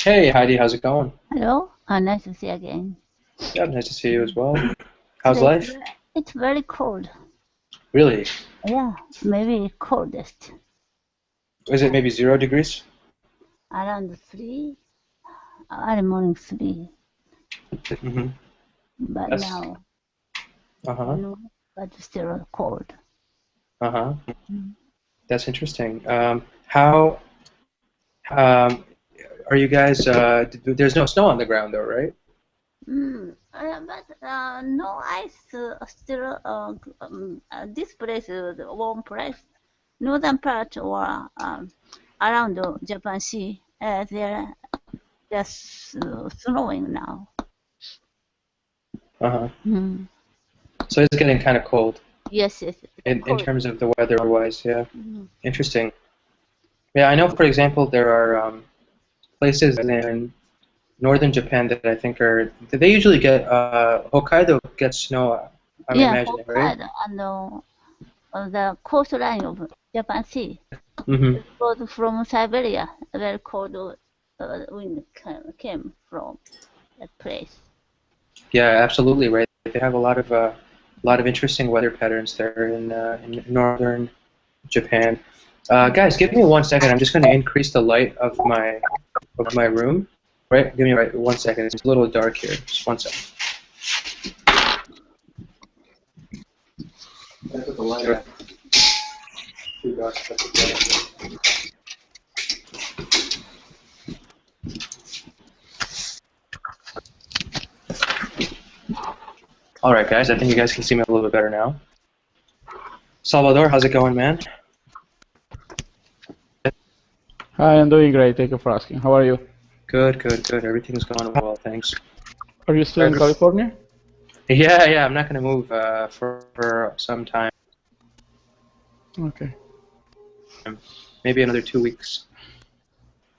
Hey Heidi, how's it going? Hello, nice to see you again. Yeah, nice to see you as well. How's life? It's very cold. Really? Yeah, maybe coldest. Is it maybe 0 degrees? Around 3, early morning 3. Mm-hmm. But now, but still cold. Uh-huh. Mm-hmm. That's interesting. How are you guys? There's no snow on the ground though, right? But no ice. Still, this place is a warm place. Northern part or around Japan Sea, they're just snowing now. Uh-huh. So it's getting kind of cold. Yes, yes. In terms of the weather-wise, yeah. Interesting. Yeah, I know. For example, there are places in northern Japan that I think are. They usually get Hokkaido gets snow. I'm imagining, right? Yeah, Hokkaido and the coastline of Japan Sea. It goes from Siberia. A very cold wind came from that place. Yeah, absolutely right. They have a lot of interesting weather patterns there in northern Japan. Guys, give me 1 second. I'm just going to increase the light of my room. Right? Give me 1 second. It's a little dark here. Just 1 second. Put the light up. All right, guys. I think you guys can see me a little bit better now. Salvador, how's it going, man? Hi, I'm doing great. Thank you for asking. How are you? Good, good, good. Everything's going well, thanks. Are you still in California? Yeah. I'm not going to move for some time. Okay. Maybe another 2 weeks.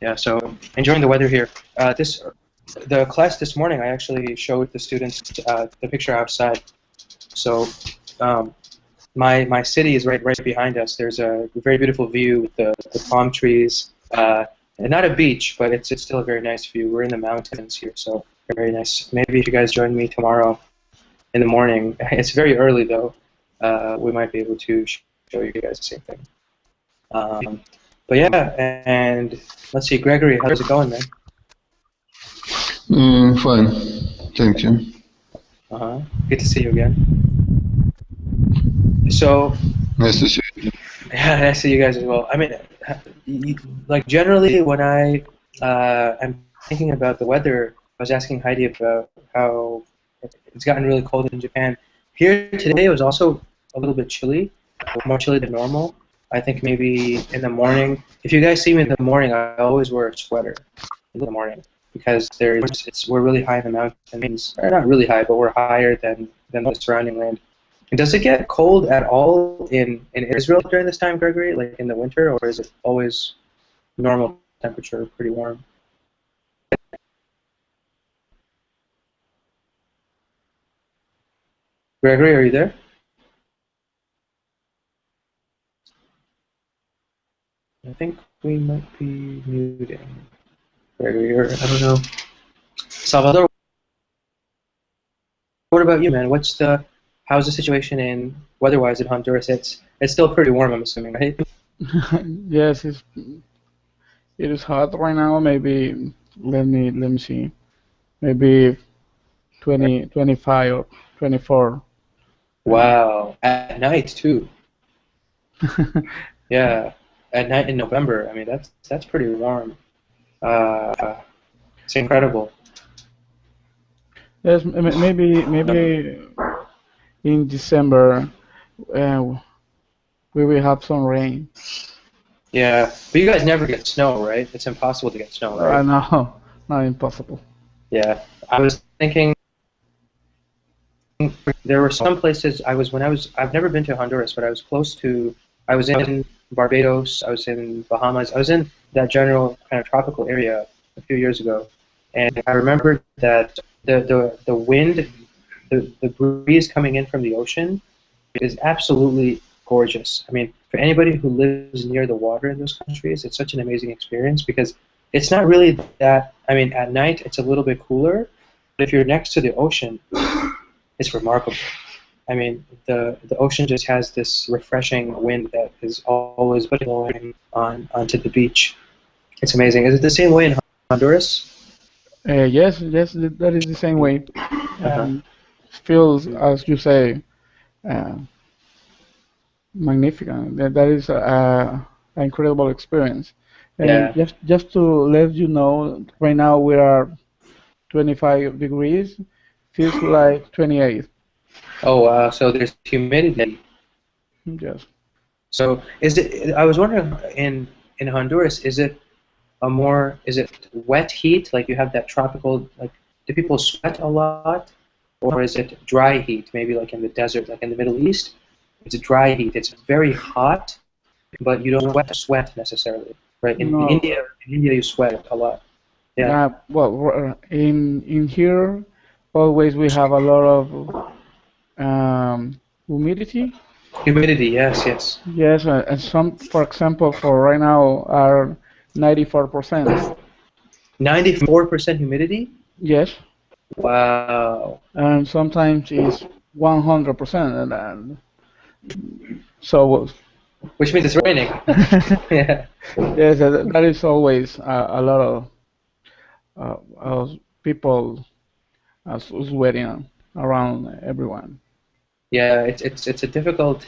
Yeah, so enjoying the weather here. The class this morning, I actually showed the students the picture outside. So my city is right behind us. There's a very beautiful view with the palm trees. And not a beach, but it's still a very nice view. We're in the mountains here, so very nice. Maybe if you guys join me tomorrow in the morning, it's very early though, we might be able to show you guys the same thing. But yeah, and let's see, Gregory, how's it going, man? Fine, thank you. Good to see you again. So nice to see you. Yeah, nice to see you guys as well. I mean, like generally, when I am thinking about the weather, I was asking Heidi about how it's gotten really cold in Japan. Here today, it was also a little bit chilly, more chilly than normal. I think maybe in the morning. If you guys see me in the morning, I always wear a sweater in the morning because we're really high in the mountains. Or not really high, but we're higher than the surrounding land. And does it get cold at all in Israel during this time, Gregory, like in the winter, or is it always normal temperature, pretty warm? Gregory, are you there? I think we might be muting Gregory, or I don't know. Salvador, what about you, man? How's the situation in weather-wise in Honduras? It's still pretty warm, I'm assuming, right? Yes, it is hot right now. Maybe let me see. Maybe 25 or 24. Wow, at night too. Yeah, at night in November. I mean, that's pretty warm. It's incredible. Yes, maybe in December we will have some rain. Yeah, but you guys never get snow, right? It's impossible to get snow, right? No, not impossible. Yeah, I was thinking there were some places I've never been to Honduras, but I was close to. I was in Barbados. I was in Bahamas. I was in that general kind of tropical area a few years ago, and I remember that the wind, the breeze coming in from the ocean is absolutely gorgeous. I mean, for anybody who lives near the water in those countries, it's such an amazing experience because it's not really that. I mean, at night it's a little bit cooler, but if you're next to the ocean, it's remarkable. I mean, the ocean just has this refreshing wind that is always blowing onto the beach. It's amazing. Is it the same way in Honduras? Yes, that is the same way. Feels, as you say, magnificent. That is an incredible experience. And Yeah. just to let you know, right now we are 25 degrees, feels like 28. Oh wow. So there's humidity. Yes. So is it? I was wondering in Honduras, is it wet heat? Like you have that tropical, like do people sweat a lot? Or is it dry heat, maybe like in the desert, like in the Middle East? It's dry heat. It's very hot, but you don't sweat necessarily, right? In No. India you sweat a lot. Yeah. Well, in here, always we have a lot of humidity. Humidity, yes. Yes, and some, for example, for right now are 94%. 94% humidity? Yes, Wow. and sometimes it's 100%. So Which means it's raining. Yeah. yes, that is always a lot of people sweating around everyone. Yeah, it's a difficult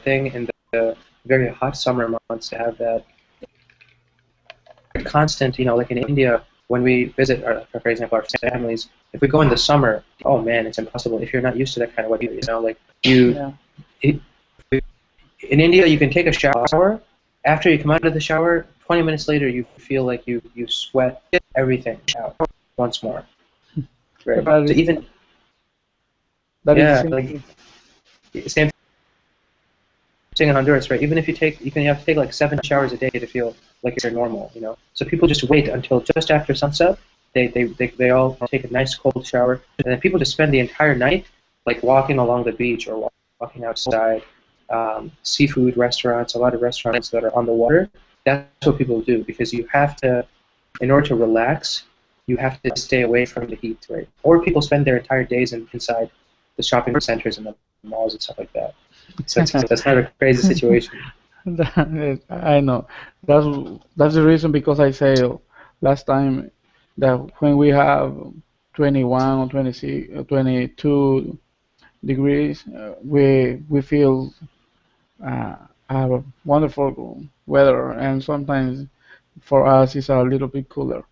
thing in the very hot summer months to have that constant, like in India, when we visit, for example, our families, if we go in the summer, oh man, it's impossible if you're not used to that kind of weather. Like Yeah. In India, you can take a shower. After you come out of the shower, 20 minutes later, you feel like you sweat everything out once more. Right. So even like same thing in Honduras, right? Even if you have to take like 7 showers a day to feel like you're normal, So people just wait until just after sunset. They all take a nice cold shower, and then people just spend the entire night like walking along the beach or walking outside. Seafood restaurants, a lot of restaurants that are on the water. That's what people do because you have to, in order to relax, you have to stay away from the heat, right? Or people spend their entire days inside the shopping centers and the malls and stuff like that. So that's kind of a crazy situation. I know. That's the reason because I say last time that when we have 21 or 26, 22 degrees, we feel have a wonderful weather, and sometimes for us it's a little bit cool.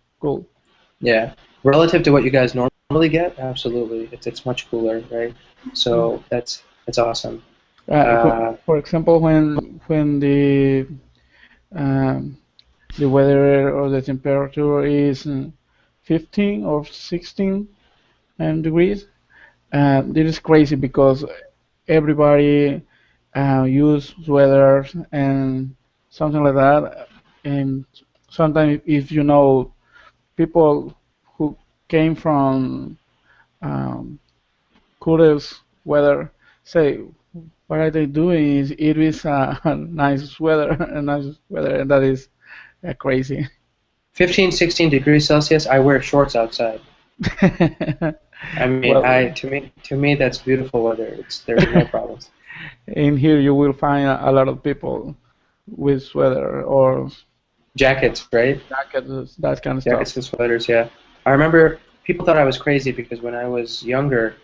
Yeah, relative to what you guys normally get, absolutely, it's much cooler, right? So that's awesome. For example, when the weather or the temperature is 15 or 16 degrees, it is crazy because everybody use sweaters and something like that. And sometimes, if you know people who came from coolest weather, say, what are they doing? It is a nice weather, and that is crazy. 15, 16 degrees Celsius, I wear shorts outside. I mean, Well, to me that's beautiful weather. There's no problems. in here you will find a lot of people with sweater or Jackets, right? jackets, that kind of Jackets stuff. and sweaters, yeah. I remember people thought I was crazy because when I was younger,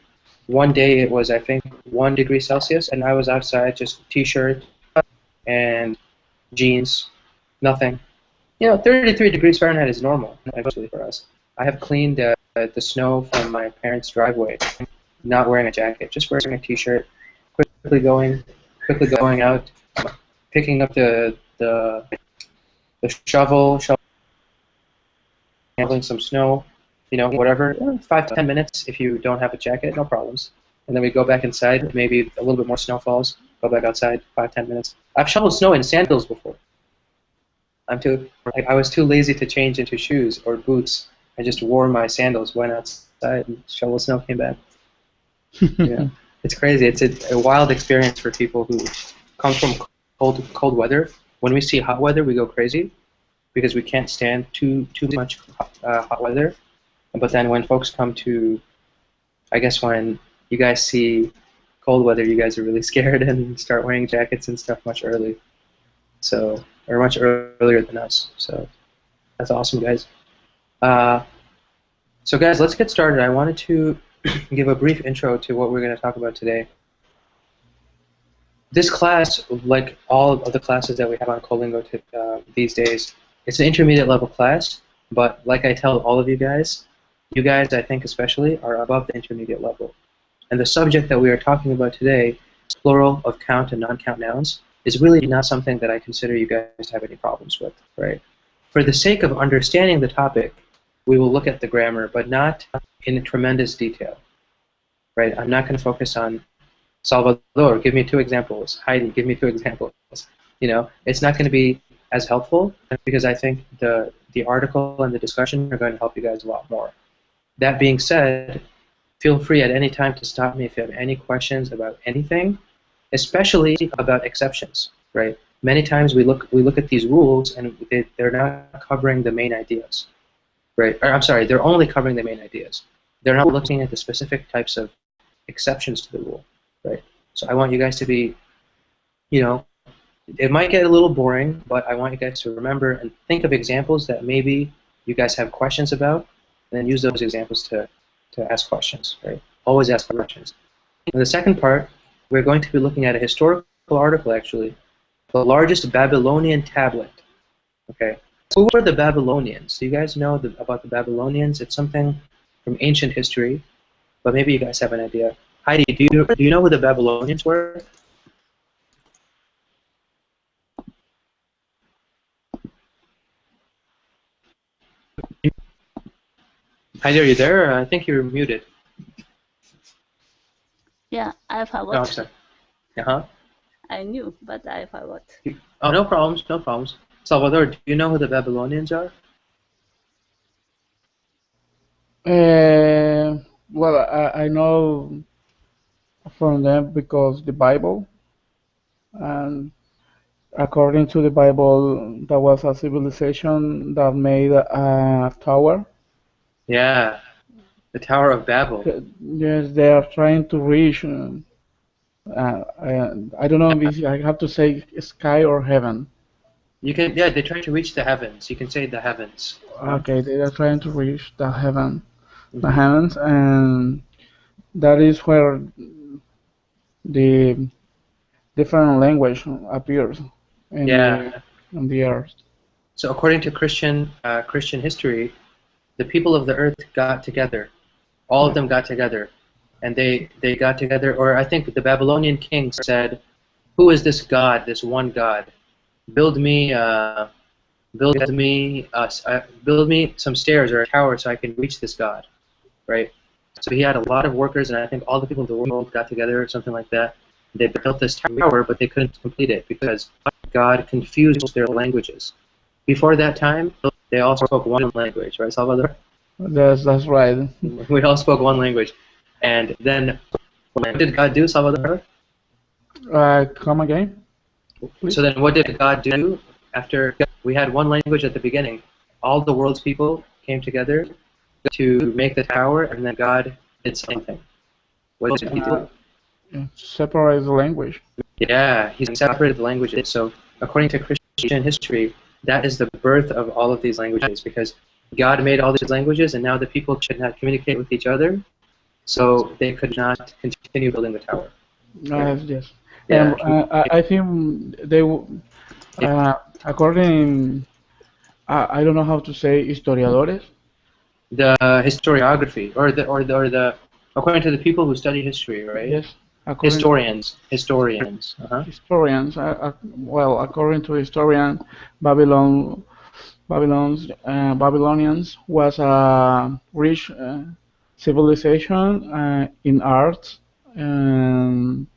one day it was, I think, 1 degree Celsius, and I was outside just t-shirt and jeans, nothing. 33 degrees Fahrenheit is normal, actually, for us. I have cleaned the snow from my parents' driveway, not wearing a jacket, just wearing a t-shirt, quickly going out, picking up the shovel, handling some snow, whatever, 5 to 10 minutes if you don't have a jacket, no problems. And then we go back inside, maybe a little bit more snow falls, go back outside, 5, 10 minutes. I've shoveled snow in sandals before. I was too lazy to change into shoes or boots. I just wore my sandals, went outside, and shoveled snow, came back. Yeah, it's crazy. It's a wild experience for people who come from cold weather. When we see hot weather, we go crazy because we can't stand too much hot weather. But then when folks come to, I guess when you guys see cold weather, you guys are really scared and start wearing jackets and stuff much earlier than us. So that's awesome, guys. So guys, let's get started. I wanted to give a brief intro to what we're going to talk about today. This class, like all of the classes that we have on Colingo these days, it's an intermediate level class, but like I tell all of you guys, I think especially, are above the intermediate level. And the subject that we are talking about today, plural of count and non-count nouns, is really not something that I consider you guys have any problems with, right? For the sake of understanding the topic, we will look at the grammar, but not in tremendous detail, right? I'm not going to focus on Salvador, give me 2 examples. Heidi, give me 2 examples. It's not going to be as helpful because I think the article and the discussion are going to help you guys a lot more. That being said, feel free at any time to stop me if you have any questions about anything, especially about exceptions, right? Many times we look at these rules and they're not covering the main ideas, right? Or, I'm sorry, they're only covering the main ideas. They're not looking at the specific types of exceptions to the rule, right? So I want you guys to be, it might get a little boring, but I want you guys to remember and think of examples that maybe you guys have questions about, and then use those examples to ask questions, right? Always ask questions. In the second part, we're going to be looking at a historical article, actually, the largest Babylonian tablet. Okay, who were the Babylonians? Do you guys know about the Babylonians? It's something from ancient history, but maybe you guys have an idea. Heidi, do you know who the Babylonians were? Heidi, are you there? I think you're muted. Yeah, I forgot. Oh, I'm sorry. Uh-huh. I knew, but I forgot. Oh, no problems, no problems. Salvador, do you know who the Babylonians are? Well, I know from them because the Bible, and according to the Bible, there was a civilization that made a tower. Yeah, the Tower of Babel. Yes, they are trying to reach. I don't know if I have to say sky or heaven. You can, yeah, they're trying to reach the heavens. You can say the heavens. Okay, they are trying to reach the heavens, and that is where the different language appears in the earth. So according to Christian history, the people of the earth got together. All of them got together, and they got together. Or I think the Babylonian king said, "Who is this God? This one God? Build me some stairs or a tower so I can reach this God." Right? So he had a lot of workers, and I think all the people of the world got together or something like that. They built this tower, but they couldn't complete it because God confused their languages. Before that time, they all spoke one language, right, Salvador? That's right. We all spoke one language. And then, what did God do, Salvador? Come again, please? So then what did God do after we had one language at the beginning? All the world's people came together to make the tower, and then God did something. What did he do? Separate the language. Yeah, he separated the languages. So according to Christian history, that is the birth of all of these languages, because God made all these languages, and now the people should not communicate with each other. so they could not continue building the tower. Yes. Yeah. I think according, I don't know how to say historiadores. The historiography, or the according to the people who study history, right? Yes, according to Historians. historians. Well, according to historian, Babylon, Babylonians was a rich civilization in arts and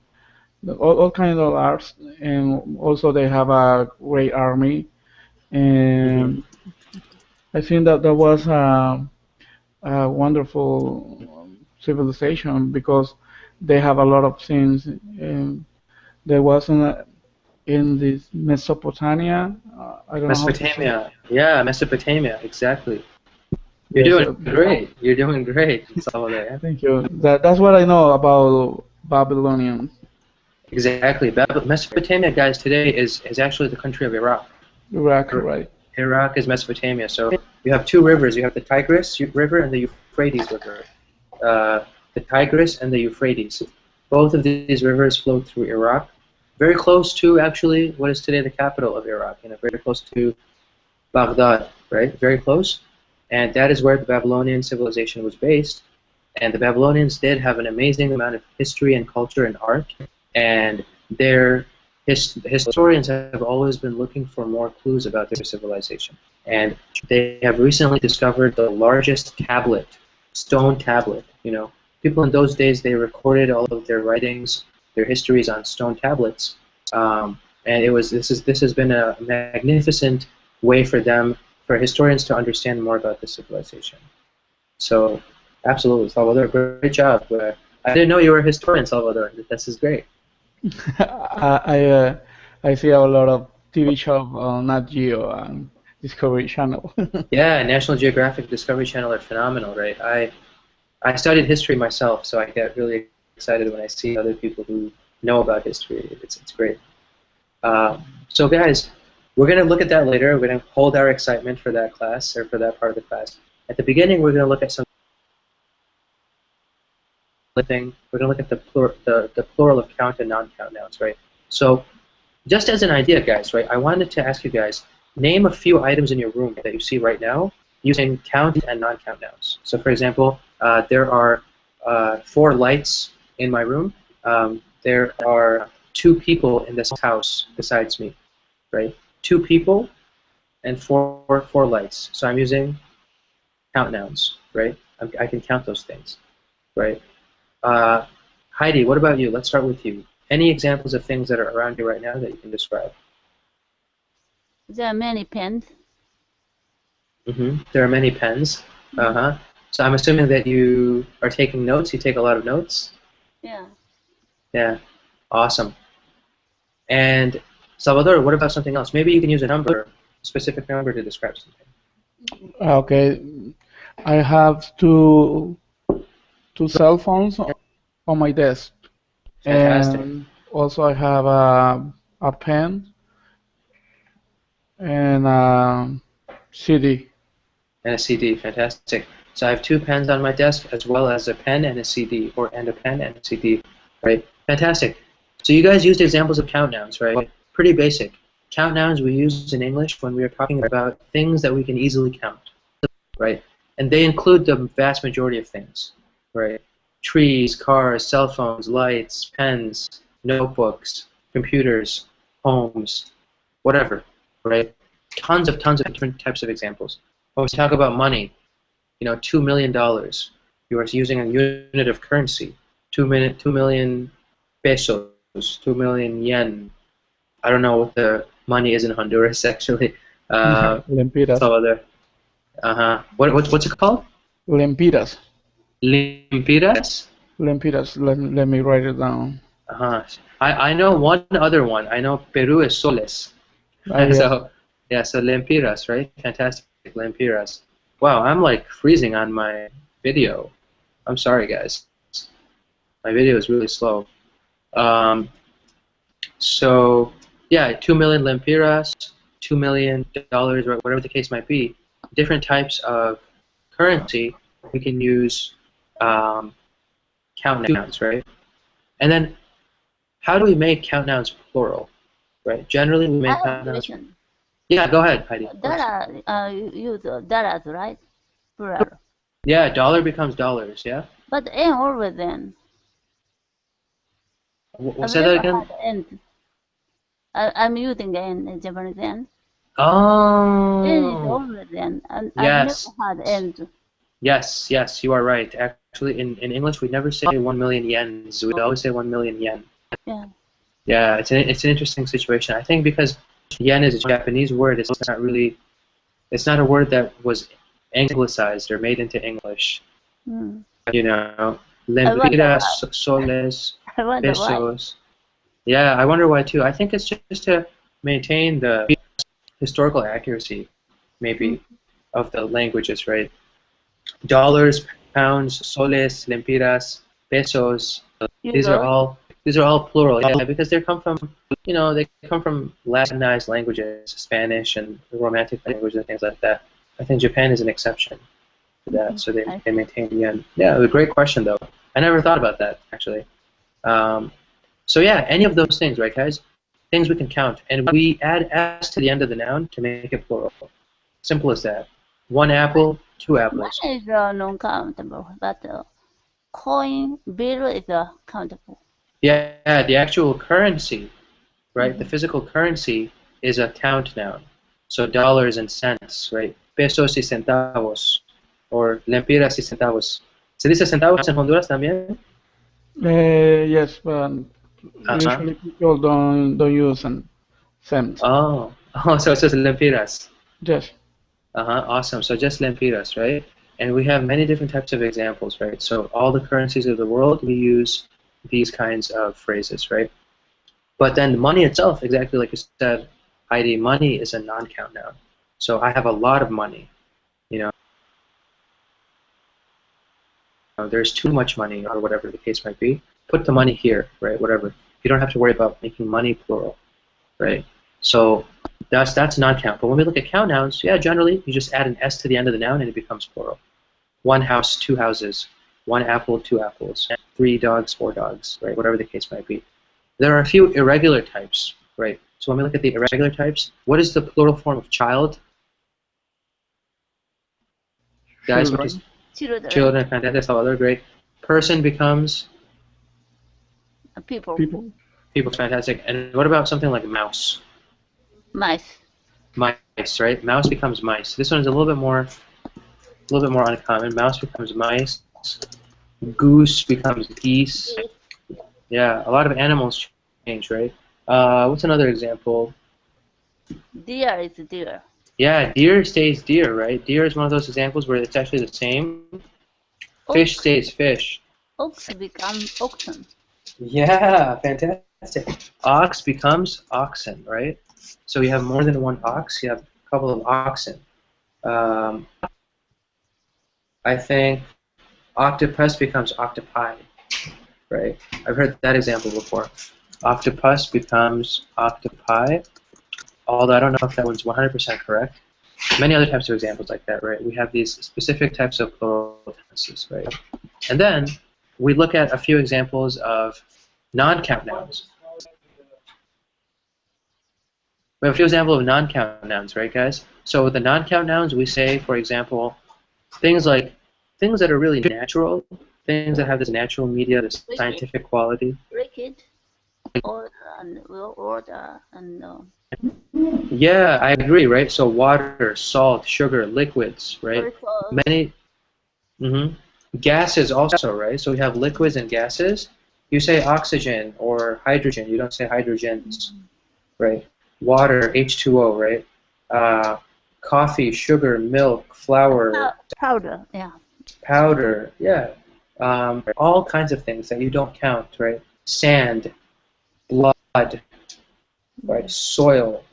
all kinds of arts, and also they have a great army. Hmm. And I think that that was a wonderful civilization because they have a lot of things. There wasn't in this Mesopotamia. I don't know how to say. Mesopotamia. Yeah, Mesopotamia. Exactly. You're Yes, doing great. You're doing great, Salvador. thank you. That's what I know about Babylonians. Exactly. Mesopotamia, guys, today is actually the country of Iraq. Iraq, right? Iraq is Mesopotamia. So you have two rivers. You have the Tigris River and the Euphrates River. The Tigris and the Euphrates. Both of these rivers flow through Iraq. Very close to, actually, what is today the capital of Iraq. Very close to Baghdad, right? Very close. And that is where the Babylonian civilization was based. And the Babylonians did have an amazing amount of history and culture and art. And their historians have always been looking for more clues about their civilization. And they have recently discovered the largest tablet, stone tablet. People in those days, they recorded all of their writings, their histories on stone tablets. And this has been a magnificent way for historians to understand more about the civilization. So, absolutely, Salvador, great job. I didn't know you were a historian, Salvador. This is great. I see a lot of TV shows on Nat Geo and Discovery Channel. Yeah, National Geographic, Discovery Channel are phenomenal, right? I studied history myself, so I get really excited when I see other people who know about history. It's great. So guys, we're going to look at that later. We're going to hold our excitement for that class, or for that part of the class. At the beginning, we're going to look at some thing. We're going to look at the plural of count and non-count nouns, right? So just as an idea, guys, right, I wanted to ask you guys, name a few items in your room that you see right now using count and non-count nouns. So for example, there are 4 lights in my room. There are 2 people in this house besides me, right? 2 people and 4 lights. So I'm using count nouns, right? I can count those things, right? Heidi, what about you? Let's start with you. Any examples of things that are around you right now that you can describe? There are many pens. There are many pens. So I'm assuming that you are taking notes. You take a lot of notes. Yeah. Yeah. Awesome. And Salvador, what about something else? Maybe you can use a specific number to describe something. Okay, I have two cell phones on my desk, Fantastic. and also I have a pen and a CD. And a CD. Fantastic. So I have 2 pens on my desk, as well as a pen and a CD, and a pen and a CD. Right? Fantastic. So you guys used examples of count nouns, right? Pretty basic. Count nouns we use in English when we are talking about things that we can easily count, right? And they include the vast majority of things, right? Trees, cars, cell phones, lights, pens, notebooks, computers, homes, whatever, right? Tons of different types of examples. When we talk about money, $2 million, you are using a unit of currency. 2 million pesos, 2 million yen. I don't know what the money is in Honduras, actually. Lempiras. Salvador. What's it called? Lempiras. Lempiras? Lempiras. Let me write it down. I know one other one. I know Peru is soles. Yes. So lempiras, right? Fantastic, lempiras. Wow, I'm like freezing on my video. I'm sorry, guys. My video is really slow. So yeah, 2 million lempiras, $2 million, whatever the case might be. Different types of currency we can use count nouns, right? And then how do we make count nouns plural, right? Generally, we I make have a count nouns. question. Yeah, go ahead, Heidi. of course. Dollar, you use dollars, right? Plural. Yeah, dollar becomes dollars, yeah? But N always N. I've Say that never again? had N. I'm using N in Japanese N. N is Oh, always N. And yes. I've never had N. Yes, yes, you are right. Actually, in English, we never say 1 million yens. We always say 1 million yen. Yeah. Yeah, it's an interesting situation. I think because yen is a Japanese word, it's not a word that was anglicized or made into English. Mm. You know, wonder lempiras, why. soles, I wonder why. pesos. Yeah, I wonder why too. I think it's just to maintain the historical accuracy, maybe, of the languages, right? Dollars, pounds, soles, lempiras, pesos. These are all plural, yeah, because they come from Latinized languages, Spanish and Romantic languages and things like that. I think Japan is an exception to that, so they maintain the yen. Yeah, a great question though. I never thought about that actually. So yeah, any of those things, right, guys? Things we can count, and we add s to the end of the noun to make it plural. Simple as that. 1 apple, 2 apples. One is non-countable, but coin, bill is countable. Yeah, the actual currency, right? The physical currency is a count noun. So dollars and cents, right? Pesos y centavos, or lempiras y centavos. ¿Se dice centavos en Honduras también? Yes, but usually people don't use cents. Oh, so it's just lempiras. Yes. Awesome. So just lempiras, right? And we have many different types of examples, right? So all the currencies of the world, we use these kinds of phrases, right? But then money itself, exactly like you said, Heidi, money is a non-count noun. So I have a lot of money, you know. There's too much money, or whatever the case might be. Put the money here, right? Whatever. You don't have to worry about making money plural, right? So that's non-count. But when we look at count nouns, yeah, generally you just add an s to the end of the noun and it becomes plural. 1 house, 2 houses. 1 apple, 2 apples. 3 dogs, 4 dogs, right? Whatever the case might be. There are a few irregular types, right? So when we look at the irregular types, what is the plural form of child? Guys, what is children? Fantastic. Other great. Person becomes people. People, fantastic. And what about something like mouse? Mice. Mice, right? Mouse becomes mice. This one is a little bit more uncommon. Mouse becomes mice. Goose becomes geese. Yeah, a lot of animals change, right? What's another example? Deer is deer. Yeah, deer stays deer, right? Deer is one of those examples where it's actually the same. Fish stays fish. Ox becomes oxen. Yeah, fantastic. Ox becomes oxen, right? So you have more than one ox, you have a couple of oxen. I think octopus becomes octopi, right? I've heard that example before. Octopus becomes octopi, although I don't know if that one's 100% correct. Many other types of examples like that, right? We have these specific types of plural tenses, right? And then we look at a few examples of non-count nouns. We have a few examples of non-count nouns, right, guys? So with the non-count nouns, we say, for example, things that are really natural, things that have this natural media, this scientific quality. Liquid, order, and Yeah, I agree, right? So water, salt, sugar, liquids, right? Many gases also, right? So we have liquids and gases. You say oxygen or hydrogen. You don't say hydrogens, right? Water, H2O, right? Coffee, sugar, milk, flour. Powder, yeah. Powder, yeah. All kinds of things that you don't count, right? Sand, blood, right? Soil.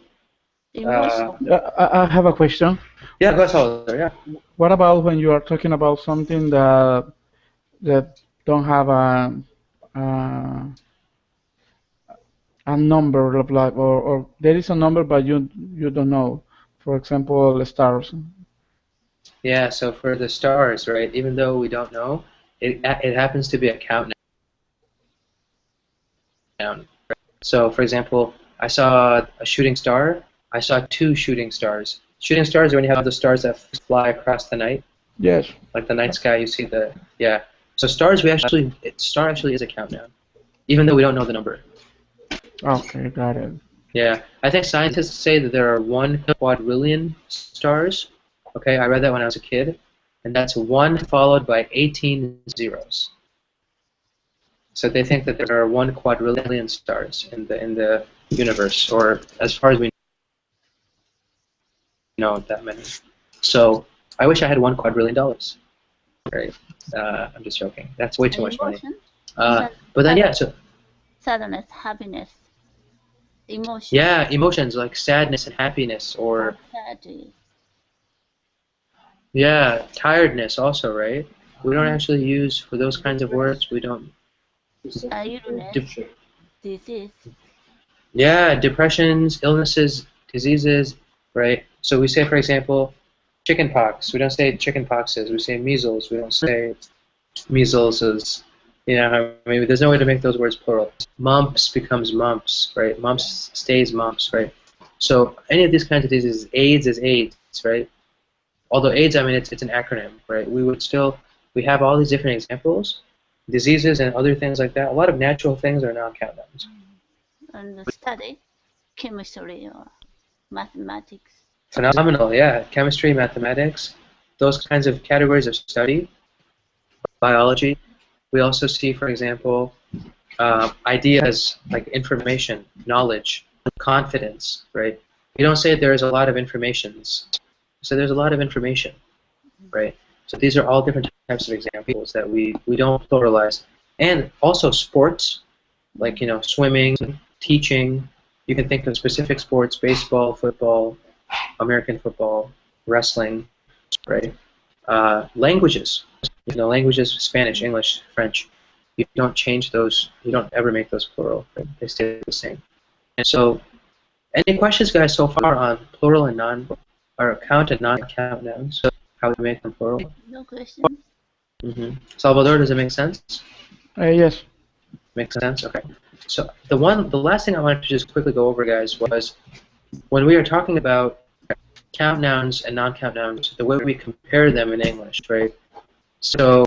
I have a question. Yeah, go ahead. Yeah. What about when you are talking about something that don't have a number of like, or there is a number but you don't know? For example, the stars. Yeah. So for the stars, right? Even though we don't know, it happens to be a countdown. So, for example, I saw a shooting star. I saw 2 shooting stars. Shooting stars are when you have the stars that fly across the night. Yes. Like the night sky, you see the So stars, star actually is a countdown, even though we don't know the number. Okay, got it. Yeah, I think scientists say that there are 1 quadrillion stars. Okay, I read that when I was a kid, and that's 1 followed by 18 zeros. So they think that there are 1 quadrillion stars in the universe, or as far as we know, that many. So I wish I had $1 quadrillion. Right? I'm just joking. That's way too much money. But then sadness, happiness, emotion. Yeah, emotions like sadness and happiness, or tiredness also, right? We don't actually use for those kinds of words. We don't. Disease. Yeah, depressions, illnesses, diseases, right? So we say, for example, chicken pox. We don't say chicken poxes. We say measles. We don't say measles is, I mean, there's no way to make those words plural. Mumps becomes mumps, right? Mumps stays mumps, right? So any of these kinds of diseases, AIDS is AIDS, right? Although AIDS, I mean, it's an acronym, right? We have all these different examples, diseases and other things like that. A lot of natural things are non-countdowns. And study, chemistry or mathematics. Phenomenal, yeah. Chemistry, mathematics, those kinds of categories of study, biology. We also see, for example, ideas like information, knowledge, confidence, right? We don't say there is a lot of informations. So there's a lot of information, right? So these are all different types of examples that we don't pluralize. And also sports, like, swimming, teaching. You can think of specific sports, baseball, football, American football, wrestling, right? Languages, languages, Spanish, English, French. You don't change those. You don't ever make those plural. Right? They stay the same. And so, any questions, guys, so far on plural and count and non-count nouns? How we make them plural? No question. Salvador, does it make sense? Yes. Makes sense. Okay. So the last thing I wanted to just quickly go over, guys, was when we are talking about count nouns and non-count nouns, the way we compare them in English, right? So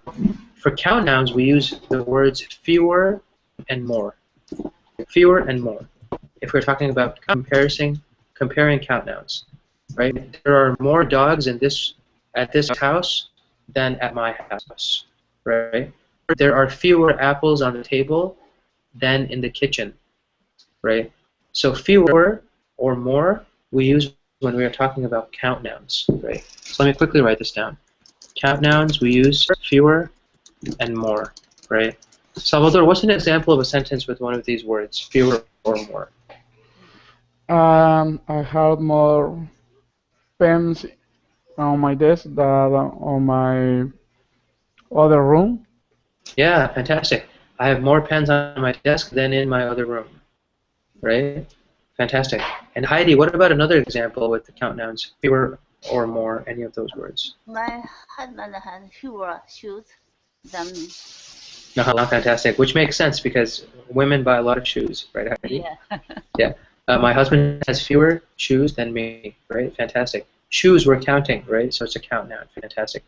for count nouns, we use the words fewer and more. Fewer and more. If we're talking about comparing count nouns, right? There are more dogs at this house than at my house, right? There are fewer apples on the table than in the kitchen, right? So fewer or more we use when we are talking about count nouns, right? So let me quickly write this down. Count nouns, we use fewer and more, right? Salvador, what's an example of a sentence with one of these words, fewer or more? I have more pens on my desk than on my other room. Yeah, fantastic. I have more pens on my desk than in my other room, right? Fantastic. And Heidi, what about another example with the count nouns, fewer or more, any of those words? My husband has fewer shoes than me. Fantastic. Which makes sense because women buy a lot of shoes, right, Heidi? Yeah. Yeah. My husband has fewer shoes than me, right? Fantastic. Shoes we're counting, right? So it's a count noun. Fantastic.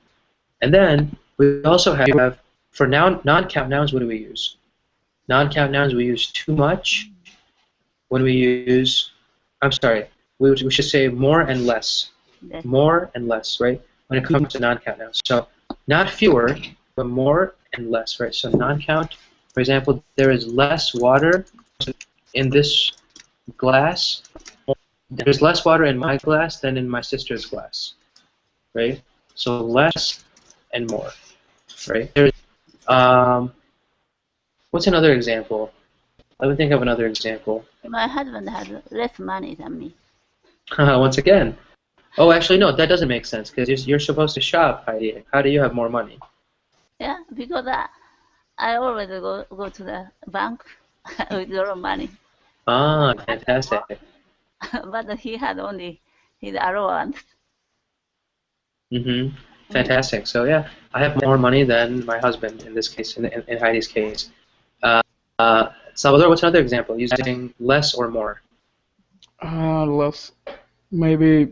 And then we also have, for non-count nouns, what do we use? Non-count nouns, we use too much. When we use, we should say more and less. More and less, right? When it comes to non-count nouns. So not fewer, but more and less, right? So non-count, for example, there is less water in this glass. There's less water in my glass than in my sister's glass, right? So less and more, right? There's, what's another example? Let me think of another example. My husband has less money than me. Once again. Oh, actually, no, that doesn't make sense because you're supposed to shop, Heidi. How do you have more money? Yeah, because I always go to the bank with your money. Ah, fantastic. But he had only his allowance. Fantastic. So yeah, I have more money than my husband in this case, in Heidi's case. Salvador, what's another example? Using less or more? Less. Maybe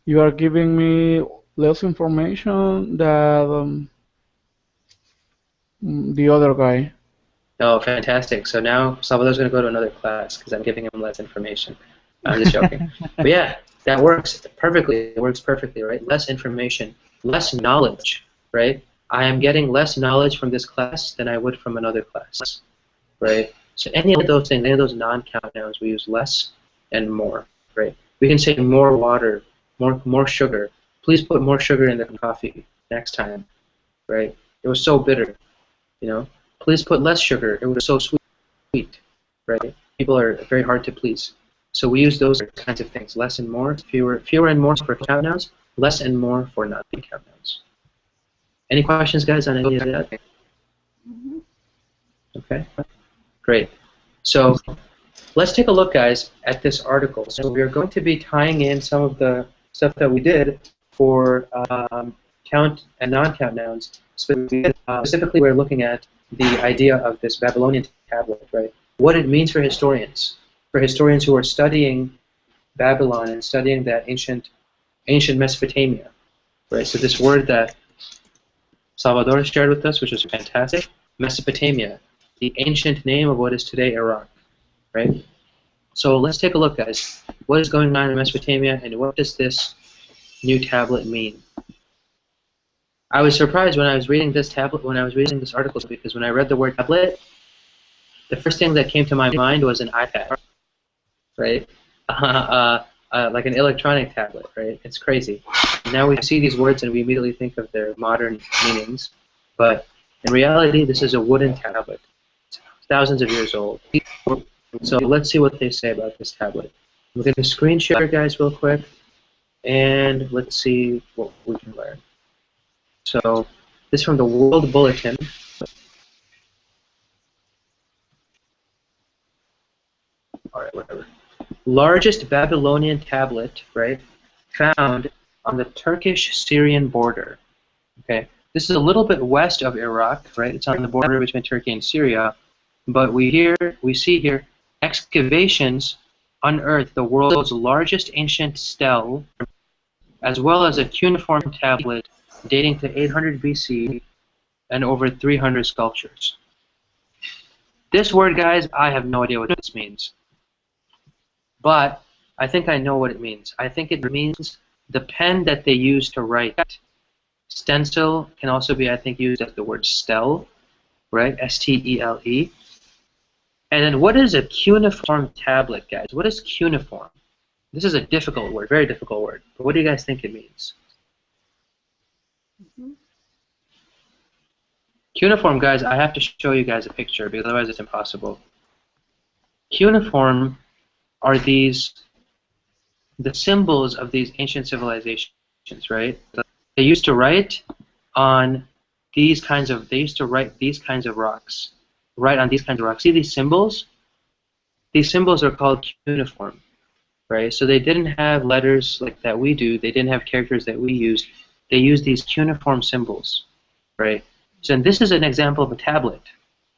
you are giving me less information than the other guy. Oh, fantastic. So now Salvador's going to go to another class because I'm giving him less information. I'm just joking. But yeah, that works perfectly. It works perfectly, right? Less information, less knowledge, right? I am getting less knowledge from this class than I would from another class, right? So any of those things, any of those non-count nouns, we use less and more, right? We can say more water, more sugar. Please put more sugar in the coffee next time, right? It was so bitter, you know. Please put less sugar. It was so sweet, right? People are very hard to please. So we use those kinds of things, less and more, fewer and more for count nouns, less and more for non-count nouns. Any questions, guys, on any of that? Mm-hmm. Okay, great. So let's take a look, guys, at this article. So we are going to be tying in some of the stuff that we did for count and non-count nouns. Specifically, we're looking at the idea of this Babylonian tablet, right? What it means for historians who are studying Babylon and studying that ancient Mesopotamia, right? So this word that Salvador shared with us, which was fantastic, Mesopotamia, the ancient name of what is today Iraq, right? So let's take a look, guys. What is going on in Mesopotamia, and what does this new tablet mean? I was surprised when I was reading this article, because when I read the word tablet, the first thing that came to my mind was an iPad, right? Like an electronic tablet, right? It's crazy. Now we see these words and we immediately think of their modern meanings, but in reality, this is a wooden tablet. It's thousands of years old. So let's see what they say about this tablet. We're going to screen share, guys, real quick, and let's see what we can learn. So this is from the World Bulletin. All right, whatever. Largest Babylonian tablet, right, found on the Turkish-Syrian border. Okay, this is a little bit west of Iraq, right? It's on the border between Turkey and Syria, but we see here excavations unearthed the world's largest ancient stele, as well as a cuneiform tablet dating to 800 BC and over 300 sculptures. This word, guys, I have no idea what this means. But I think I know what it means. I think it means the pen that they use to write. Stencil can also be, I think, used as the word stele, right? S-T-E-L-E. And then what is a cuneiform tablet, guys? What is cuneiform? This is a difficult word, very difficult word. But what do you guys think it means? Mm-hmm. Cuneiform, guys, I have to show you guys a picture because otherwise it's impossible. Cuneiform are the symbols of these ancient civilizations, right? They used to write on these kinds of, rocks. Write on these kinds of rocks. See these symbols? These symbols are called cuneiform, right? So they didn't have letters like that we do. They didn't have characters that we used. They used these cuneiform symbols, right? So this is an example of a tablet.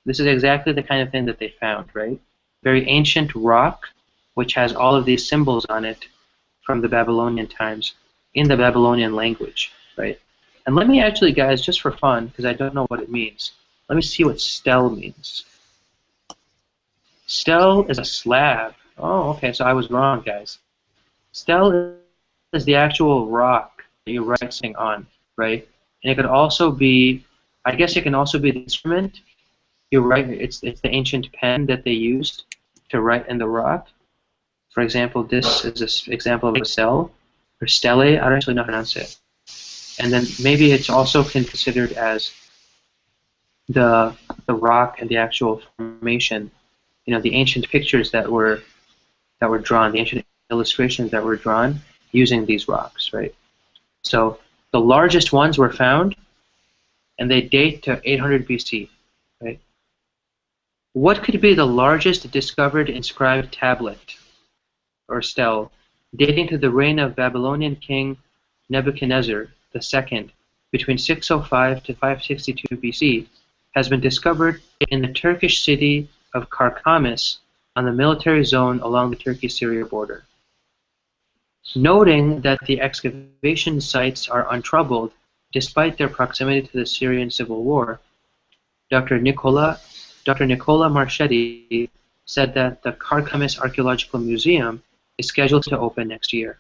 This is exactly the kind of thing that they found, right? Very ancient rock, which has all of these symbols on it from the Babylonian times in the Babylonian language, right? And let me actually, guys, just for fun, because I don't know what it means, let me see what stele means. Stele is a slab. Oh, okay, so I was wrong, guys. Stele is the actual rock that you write something on, right? And it could also be, I guess it can also be the instrument. You write, it's the ancient pen that they used to write in the rock. For example, this is an example of a stele, or stele, I don't actually know how to pronounce it. And then maybe it's also considered as the rock and the actual formation, you know, the ancient pictures that were drawn, the ancient illustrations that were drawn using these rocks, right? So the largest ones were found, and they date to 800 BC, right? What could be the largest discovered inscribed tablet or stele dating to the reign of Babylonian king Nebuchadnezzar II between 605 to 562 BC has been discovered in the Turkish city of Karkamis on the military zone along the Turkey-Syria border. Noting that the excavation sites are untroubled despite their proximity to the Syrian civil war, Dr. Nicola Marchetti said that the Karkamis Archaeological Museum is scheduled to open next year.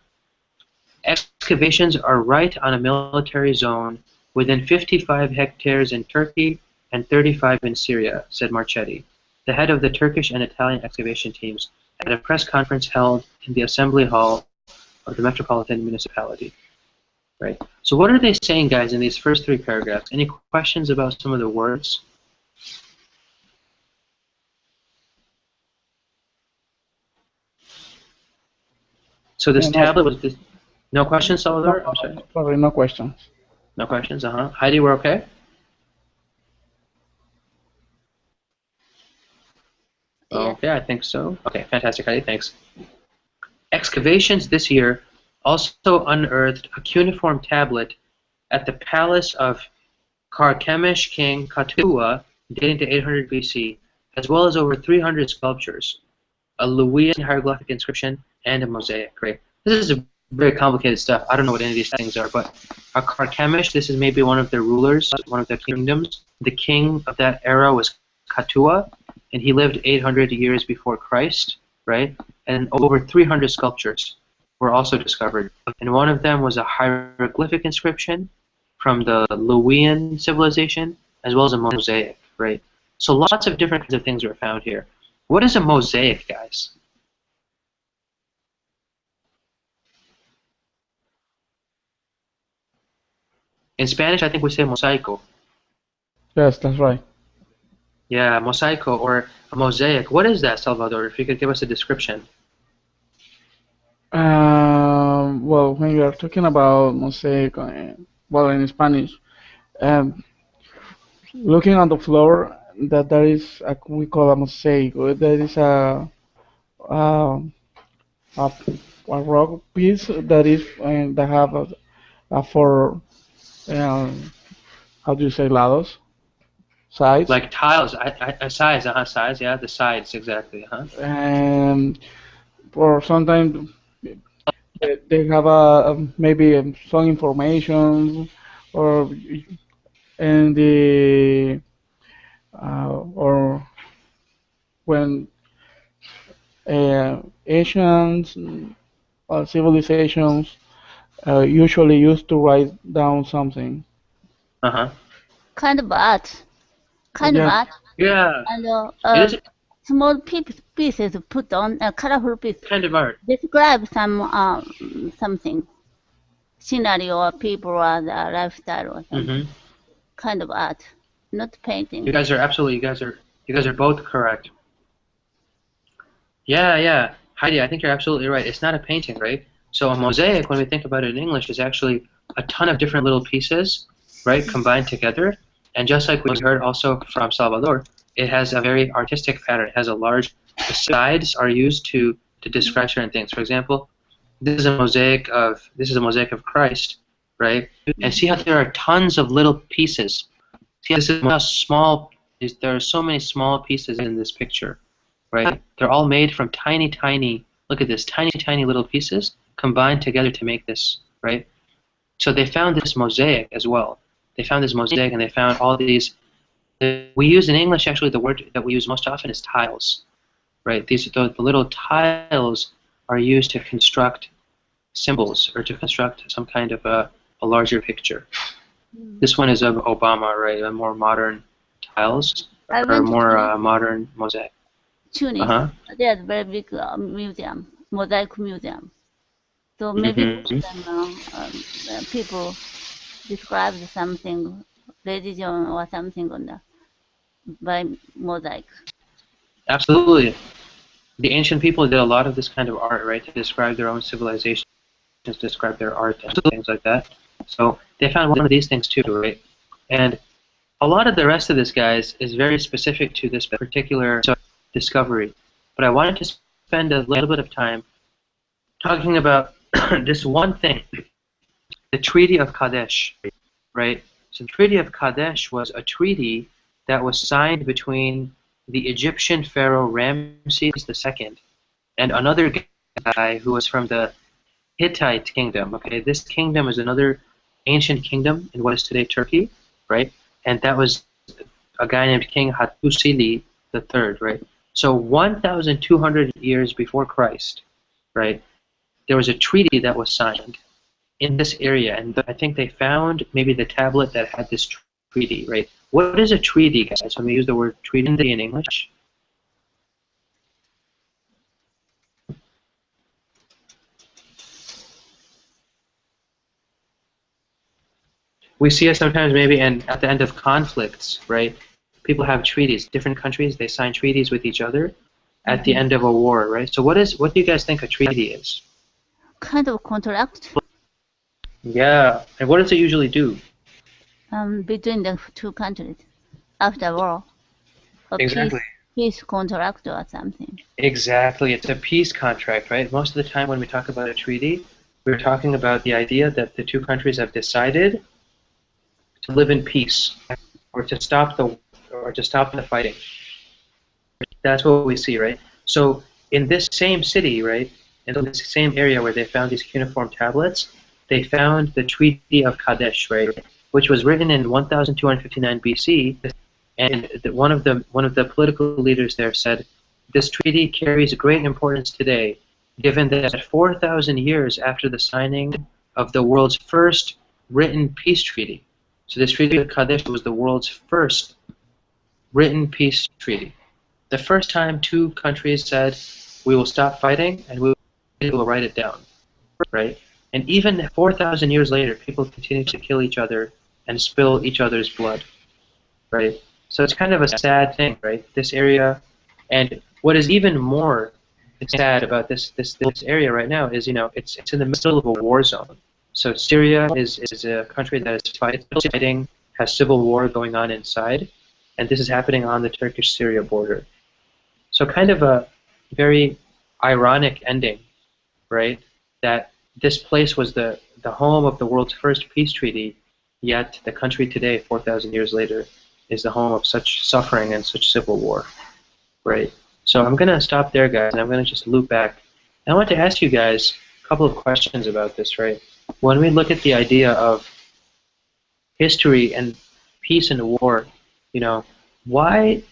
Excavations are right on a military zone within 55 hectares in Turkey and 35 in Syria, said Marchetti, the head of the Turkish and Italian excavation teams, at a press conference held in the Assembly Hall of the Metropolitan Municipality. Right. So what are they saying, guys, in these first three paragraphs? Any questions about some of the words? So this tablet was this. No questions, Salvador? I'm sorry. Probably no questions. No questions. Heidi, we're okay. Yeah. Okay, I think so. Okay, fantastic, Heidi. Thanks. Excavations this year also unearthed a cuneiform tablet at the palace of Karkemish king Katua, dating to 800 BC, as well as over 300 sculptures, a Luwian hieroglyphic inscription, and a mosaic. Right? This is very complicated stuff. I don't know what any of these things are, but a Karkemish, this is maybe one of their rulers, one of their kingdoms. The king of that era was Katua, and he lived 800 years before Christ, right? And over 300 sculptures were also discovered. And one of them was a hieroglyphic inscription from the Luwian civilization, as well as a mosaic, right? So lots of different kinds of things were found here. What is a mosaic, guys? In Spanish, I think we say mosaico. Yes, that's right. Yeah, mosaico or a mosaic. What is that, Salvador? If you could give us a description. Well, when you are talking about mosaic, well, in Spanish, looking on the floor, that there is we call a mosaic. There is a rock piece that is that have a four how do you say lados? Sides. Like tiles, sides, yeah, the sides, exactly, And or sometimes they have maybe some information or and the or when Asians or civilizations usually used to write down something. Kind of art. Kind of art. Yeah. And small pieces put on a colorful piece. Kind of art. Describe some something, scenario or people or the lifestyle or something. Kind of art, not painting. You guys are absolutely. You guys are both correct. Yeah. Heidi, I think you're absolutely right. It's not a painting, right? So a mosaic, when we think about it in English, is actually a ton of different little pieces, right, combined together. And just like we heard also from Salvador, it has a very artistic pattern. It has a large. The sides are used to describe certain things. For example, this is a mosaic of Christ, right? And see how there are tons of little pieces. See, this is how small. There are so many small pieces in this picture, right? They're all made from tiny. Look at this, tiny little pieces combined together to make this, right? So they found this mosaic as well. They found this mosaic, and they found all these. We use in English, actually, the word that we use most often is tiles, right? The little tiles are used to construct symbols or to construct some kind of a larger picture. This one is of Obama, right? A more modern tiles or more modern mosaic. Tunis. There's a very big museum, mosaic museum. So maybe people describe something, religion or something by mosaic. Absolutely. The ancient people did a lot of this kind of art, right, to describe their own civilizations, to describe their art and things like that. So they found one of these things too, right? And a lot of the rest of this, guys, is very specific to this particular discovery. But I wanted to spend a little bit of time talking about this one thing, the Treaty of Kadesh. right? So the Treaty of Kadesh was a treaty that was signed between the Egyptian pharaoh Ramses II and another guy who was from the Hittite kingdom. Okay, this kingdom is another ancient kingdom in what is today Turkey, right? And that was a guy named King Hattusili III, right? So 1,200 years before Christ, right? There was a treaty that was signed in this area, and I think they found maybe the tablet that had this treaty, right? What is a treaty, guys? When we use the word treaty in English, we see it sometimes maybe at the end of conflicts, right? People have treaties. Different countries, they sign treaties with each other at the end of a war, right? So what do you guys think a treaty is? Kind of contract Yeah, and what does it usually do? between the two countries after war. A Exactly. peace contract or something. Exactly, it's a peace contract, right? Most of the time when we talk about a treaty, we're talking about the idea that the two countries have decided to live in peace or to stop the fighting. That's what we see, right? So in this same city, right, in this same area where they found these cuneiform tablets, they found the Treaty of Kadesh, right, which was written in 1259 BC, and one of the political leaders there said, "This treaty carries great importance today, given that 4,000 years after the signing of the world's first written peace treaty." So this Treaty of Kadesh was the world's first written peace treaty. The first time two countries said, "We will stop fighting and we will write it down," right? And even 4,000 years later, people continue to kill each other and spill each other's blood, right? So it's kind of a sad thing, right? This area, and what is even more sad about this area right now is, it's in the middle of a war zone. So Syria is a country that is fighting, has civil war going on inside, and this is happening on the Turkish-Syria border. So kind of a very ironic ending, right? That this place was the home of the world's first peace treaty, yet the country today, 4,000 years later, is the home of such suffering and such civil war, right? So I'm going to stop there, guys, and I'm going to just loop back. And I want to ask you guys a couple of questions about this, right? When we look at the idea of history and peace and war, why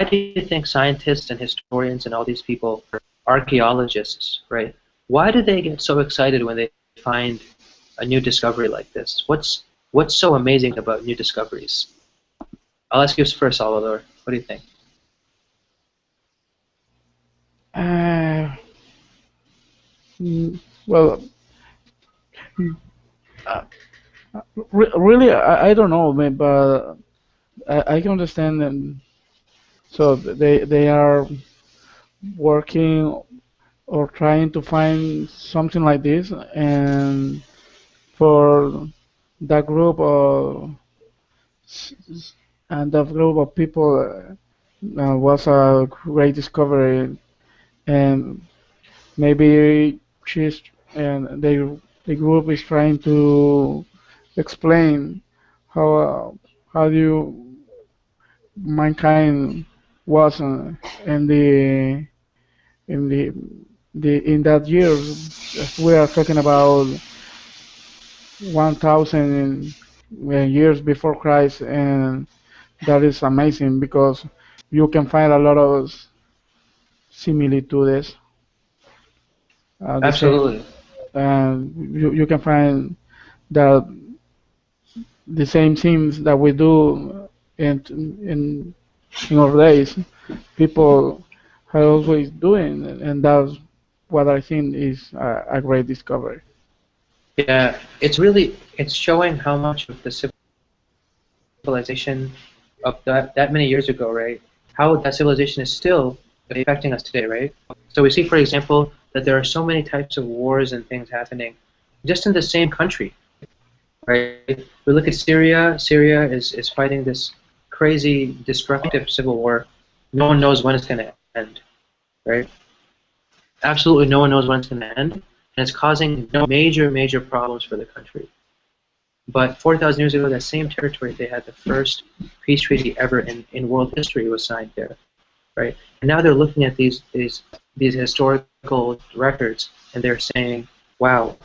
do you think scientists and historians and all these people, archaeologists, right? Why do they get so excited when they find a new discovery like this? What's so amazing about new discoveries? I'll ask you first, Salvador. What do you think? Well, really, I don't know, but I can understand them. So they are working or trying to find something like this, and for that group of people was a great discovery, and maybe she's and the group is trying to explain how do mankind was in in that year. We are talking about 1,000 years before Christ, and that is amazing because you can find a lot of similitudes. Absolutely. You can find that the same things that we do in our days, people are always doing, and that's what I think is a great discovery. Yeah, it's showing how much of the civilization of that many years ago, right? How that civilization is still affecting us today, right? So we see, for example, that there are so many types of wars and things happening just in the same country, right? We look at Syria. Syria is fighting this crazy, destructive civil war. No one knows when it's going to end, right? Absolutely no one knows when it's going to end, and it's causing major, major problems for the country. But 4,000 years ago, that same territory, they had the first peace treaty ever in world history was signed there, right? And now they're looking at these historical records, and they're saying, wow,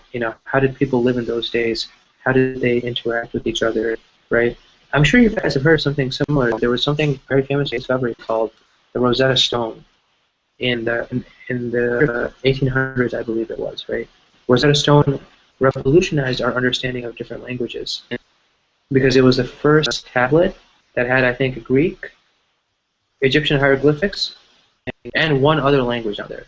how did people live in those days? How did they interact with each other, right? I'm sure you guys have heard of something similar. There was something very famous discovery called the Rosetta Stone in the 1800s, I believe it was, right? Rosetta Stone revolutionized our understanding of different languages because it was the first tablet that had, I think, Greek, Egyptian hieroglyphics, and one other language on there.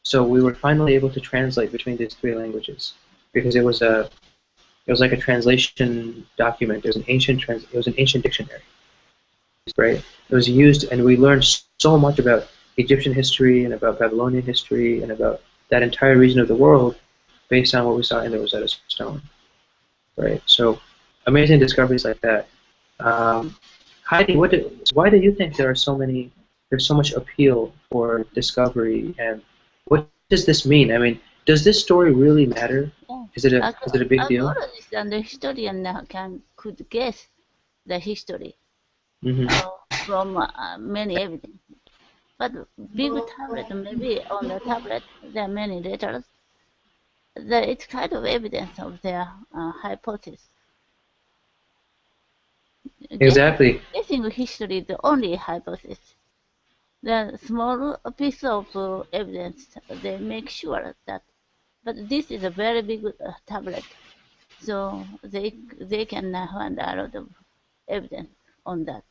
So we were finally able to translate between these three languages because it was like a translation document. It was an ancient dictionary, right? It was used, and we learned so much about Egyptian history and about Babylonian history and about that entire region of the world based on what we saw in the Rosetta Stone, right? So amazing discoveries like that. Heidi, why do you think there's so much appeal for discovery, and what does this mean? I mean, does this story really matter? Yeah. Is it a big deal? Archaeologists and the historian now could guess the history from many evidence. But big tablet, maybe on the tablet there are many letters. It's kind of evidence of their hypothesis. Exactly. Guessing history is the only hypothesis. The small piece of evidence, they make sure that. But this is a very big tablet, so they can find a lot of evidence on that,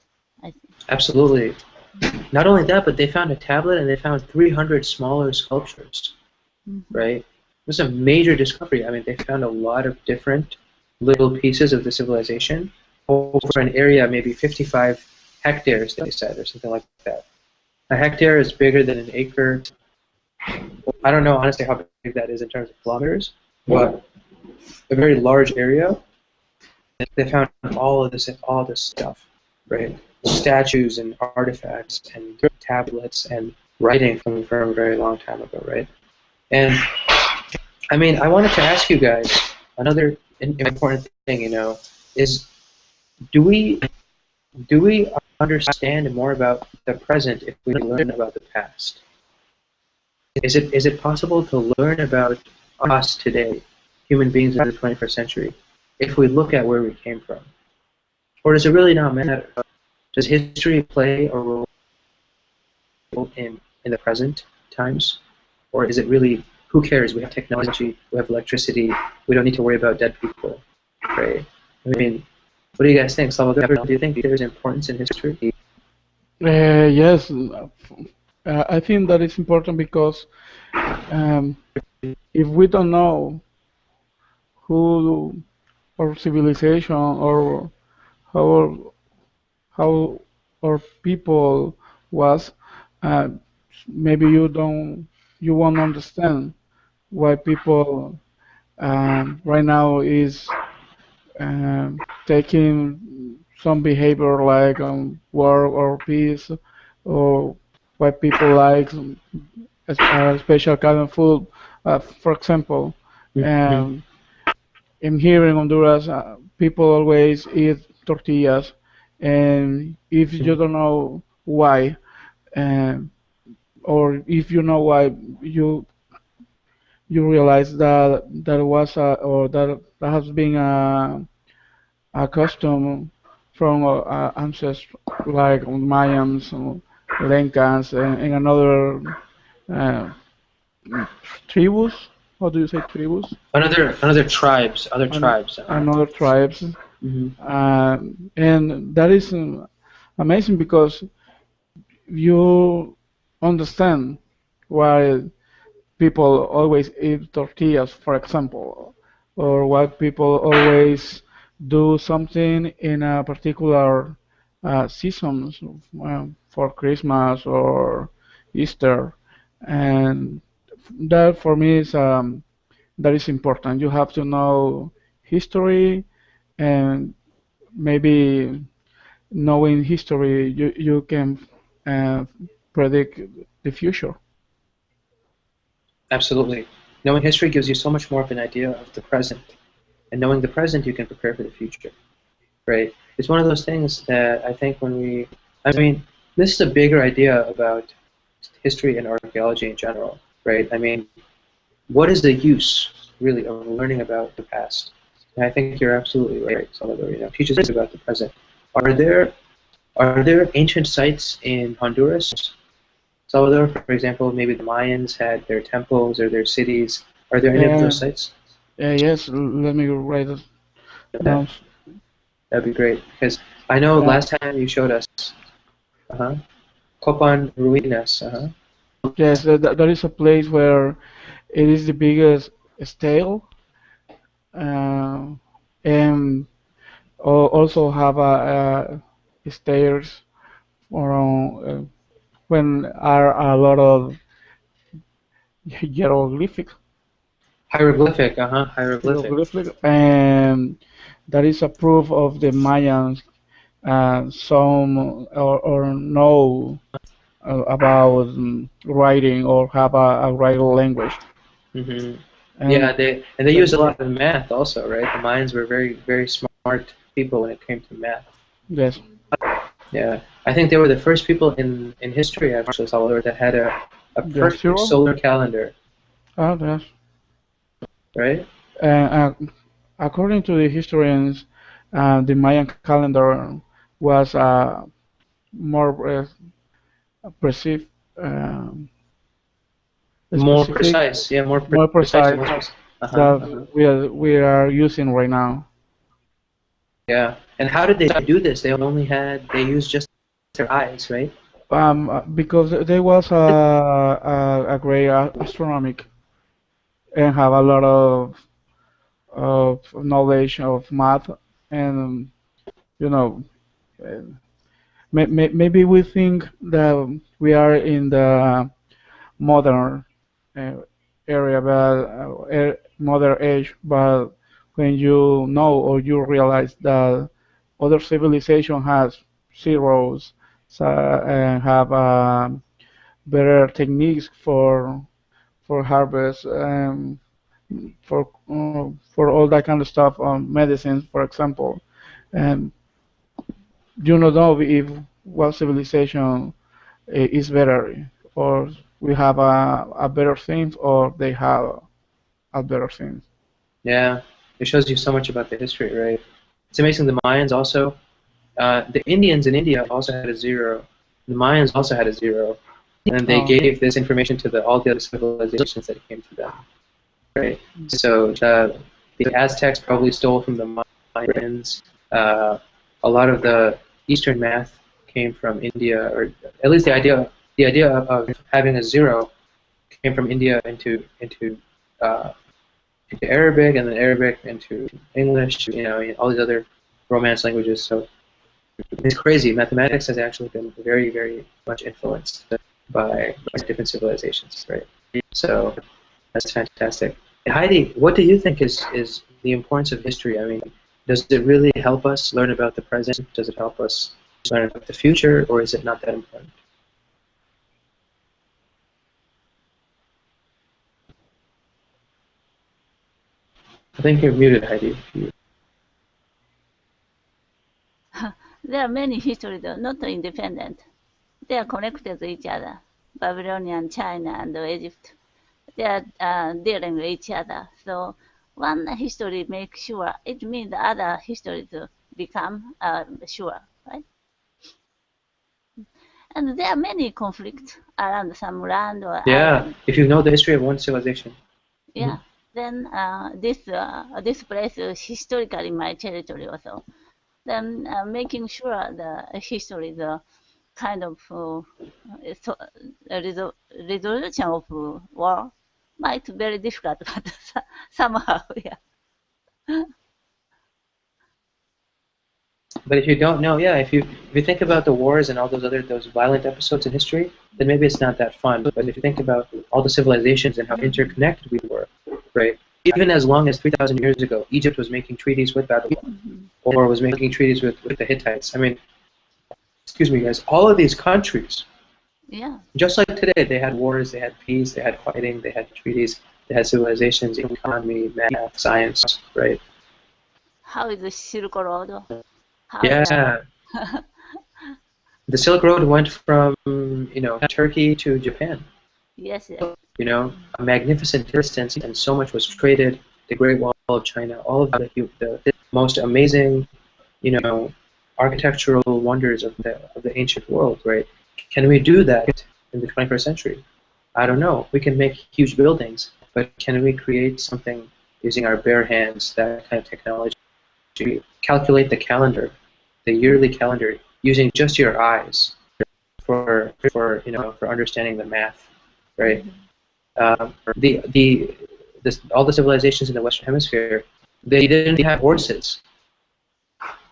I think. Absolutely. Not only that, but they found a tablet and they found 300 smaller sculptures, right? It was a major discovery. I mean, they found a lot of different little pieces of the civilization over an area, maybe 55 hectares, they said, or something like that. A hectare is bigger than an acre. I don't know, honestly, how big that is in terms of kilometers, but a very large area. They found all this stuff, right? Statues and artifacts and tablets and writing from a very long time ago, right? And I mean, I wanted to ask you guys another important thing, is do we understand more about the present if we learn about the past? Is it possible to learn about us today, human beings in the 21st century, if we look at where we came from? Or does it really not matter? Does history play a role in the present times? Or is it really, who cares? We have technology, we have electricity, we don't need to worry about dead people, right? I mean, what do you guys think? Salvador, do you think there's importance in history? Yes, I think that is important because if we don't know who our civilization or how our people was, maybe you won't understand why people right now is taking some behavior like war or peace, or why people like a special kind of food. For example, in here in Honduras, people always eat tortillas, and if you don't know why, or if you know why, you realize that that has been a custom from ancestors like Mayans, Lencans, and another tribus. How do you say tribus? Other tribes. Another tribes. And that is amazing because you understand why people always eat tortillas, for example, or why people always do something in a particular season for Christmas or Easter, and that for me is that is important. You have to know history, and maybe knowing history, you can predict the future. Absolutely. Knowing history gives you so much more of an idea of the present, and knowing the present, you can prepare for the future, right? It's one of those things that I think I mean, this is a bigger idea about history and archaeology in general, right? I mean, what is the use, really, of learning about the past? And I think you're absolutely right, Salvador. Teach us about the present. Are there ancient sites in Honduras? Salvador, for example, maybe the Mayans had their temples or their cities. Are there any of Yeah, those sites? yes, let me write it Okay, down. that'd be great. Because I know Uh, last time you showed us, uh-huh, Copan Ruinas, uh-huh. yes, that is a place where it is the biggest stele, uh, and also have a stairs around when are a lot of hieroglyphic, Hieroglyphic. and that is a proof of the Mayans. Some or know about writing or have a writing language, Hmm. Yeah, and they that used a is lot of math also, right? The Mayans were very, very smart people when it came to math. yes, Yeah, I think they were the first people in history, actually, Salvador, that had a the perfect zero. solar calendar, Yes. right? Uh, according to the historians, the Mayan calendar was more precise, um, More specific, precise, yeah, more more precise, precise more precise. Uh-huh, that uh-huh. we are using right now. Yeah, and how did they do this? They used just their eyes, right? Because there was a great astronomic and have a lot of knowledge of math, and you know uh, maybe we think that we are in the modern uh, area, but modern age, but when you know or you realize that other civilization has zeros, so, and have better techniques for harvest, for all that kind of stuff on medicines, for example, and you don't know if one civilization is better, or we have a better things, or they have a better things. Yeah, it shows you so much about the history, right? It's amazing. The Mayans also, the Indians in India also had a zero. The Mayans also had a zero, and they Uh, gave this information to all the other civilizations that came to them, right? So the Aztecs probably stole from the Mayans. A lot of the Eastern math came from India, or at least the idea of having a zero came from India uh, into Arabic, and then Arabic into English, all these other Romance languages. So it's crazy. Mathematics has actually been very, very much influenced by different civilizations, right? So that's fantastic. And Heidi, what do you think is the importance of history? I mean, does it really help us learn about the present? Does it help us learn about the future, or is it not that important? I think you're muted, Heidi. There are many histories, not independent. They are connected to each other. Babylonian, China, and Egypt. They are dealing with each other. So one history makes sure, it means the other history to become sure, right? And there are many conflicts around some land or Yeah, island. if you know the history of one civilization. Yeah. Then this place is historically my territory also. Then making sure the history, the kind of so, resolution of war might be very difficult, but somehow, yeah. But if you don't know, yeah, if you think about the wars and all those violent episodes in history, then maybe it's not that fun. But if you think about all the civilizations and how interconnected we were, right? Even as long as 3,000 years ago, Egypt was making treaties with Babylon, Mhm. or was making treaties with the Hittites. I mean, excuse me, guys, all of these countries, Yeah. just like today, they had wars, they had peace, they had fighting, they had treaties, they had civilizations, economy, math, science, right? How is the Silk Road? How Yeah, the Silk Road went from Turkey to Japan. yes. A magnificent distance, and so much was traded. The Great Wall of China, all of the most amazing, you know, architectural wonders of the ancient world, right? Can we do that in the 21st century? I don't know. We can make huge buildings, but can we create something using our bare hands, that kind of technology? Calculate the calendar, the yearly calendar, using just your eyes for understanding the math, right? All the civilizations in the Western Hemisphere, they didn't have horses,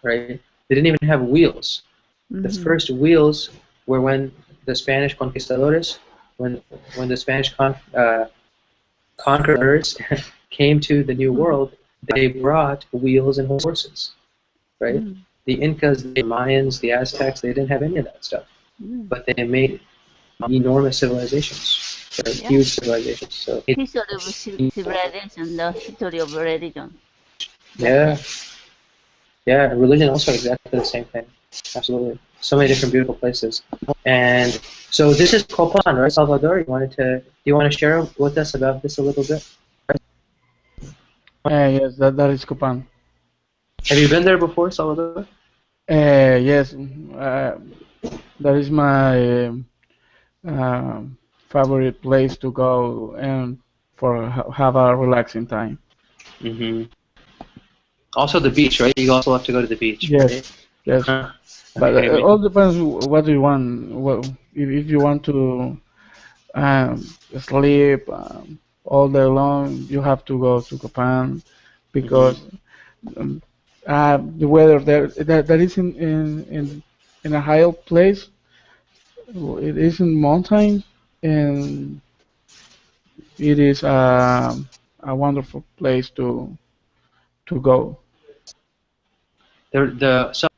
right? They didn't even have wheels. The first wheels were when the Spanish conquistadores, when the Spanish conquerors came to the New World, they brought wheels and horses, right? The Incas, the Mayans, the Aztecs, they didn't have any of that stuff, but they made enormous civilizations, right? Yeah. Huge civilizations. So History of civilization, the history of religion. yeah, religion also exactly the same thing. Absolutely, so many different beautiful places. And so this is Copan, right, Salvador? Do you want to share with us about this a little bit? Yes, that is Copan. Have you been there before, Salvador? Yes, that is my favorite place to go and for have a relaxing time. Mm-hmm. Also the beach, right? You also have to go to the beach, Yes, right? yes. But Okay, it all depends what you want. If you want to sleep all day long, you have to go to Japan because um, the weather there that is in a higher place. It is in mountain and it is a wonderful place to go. some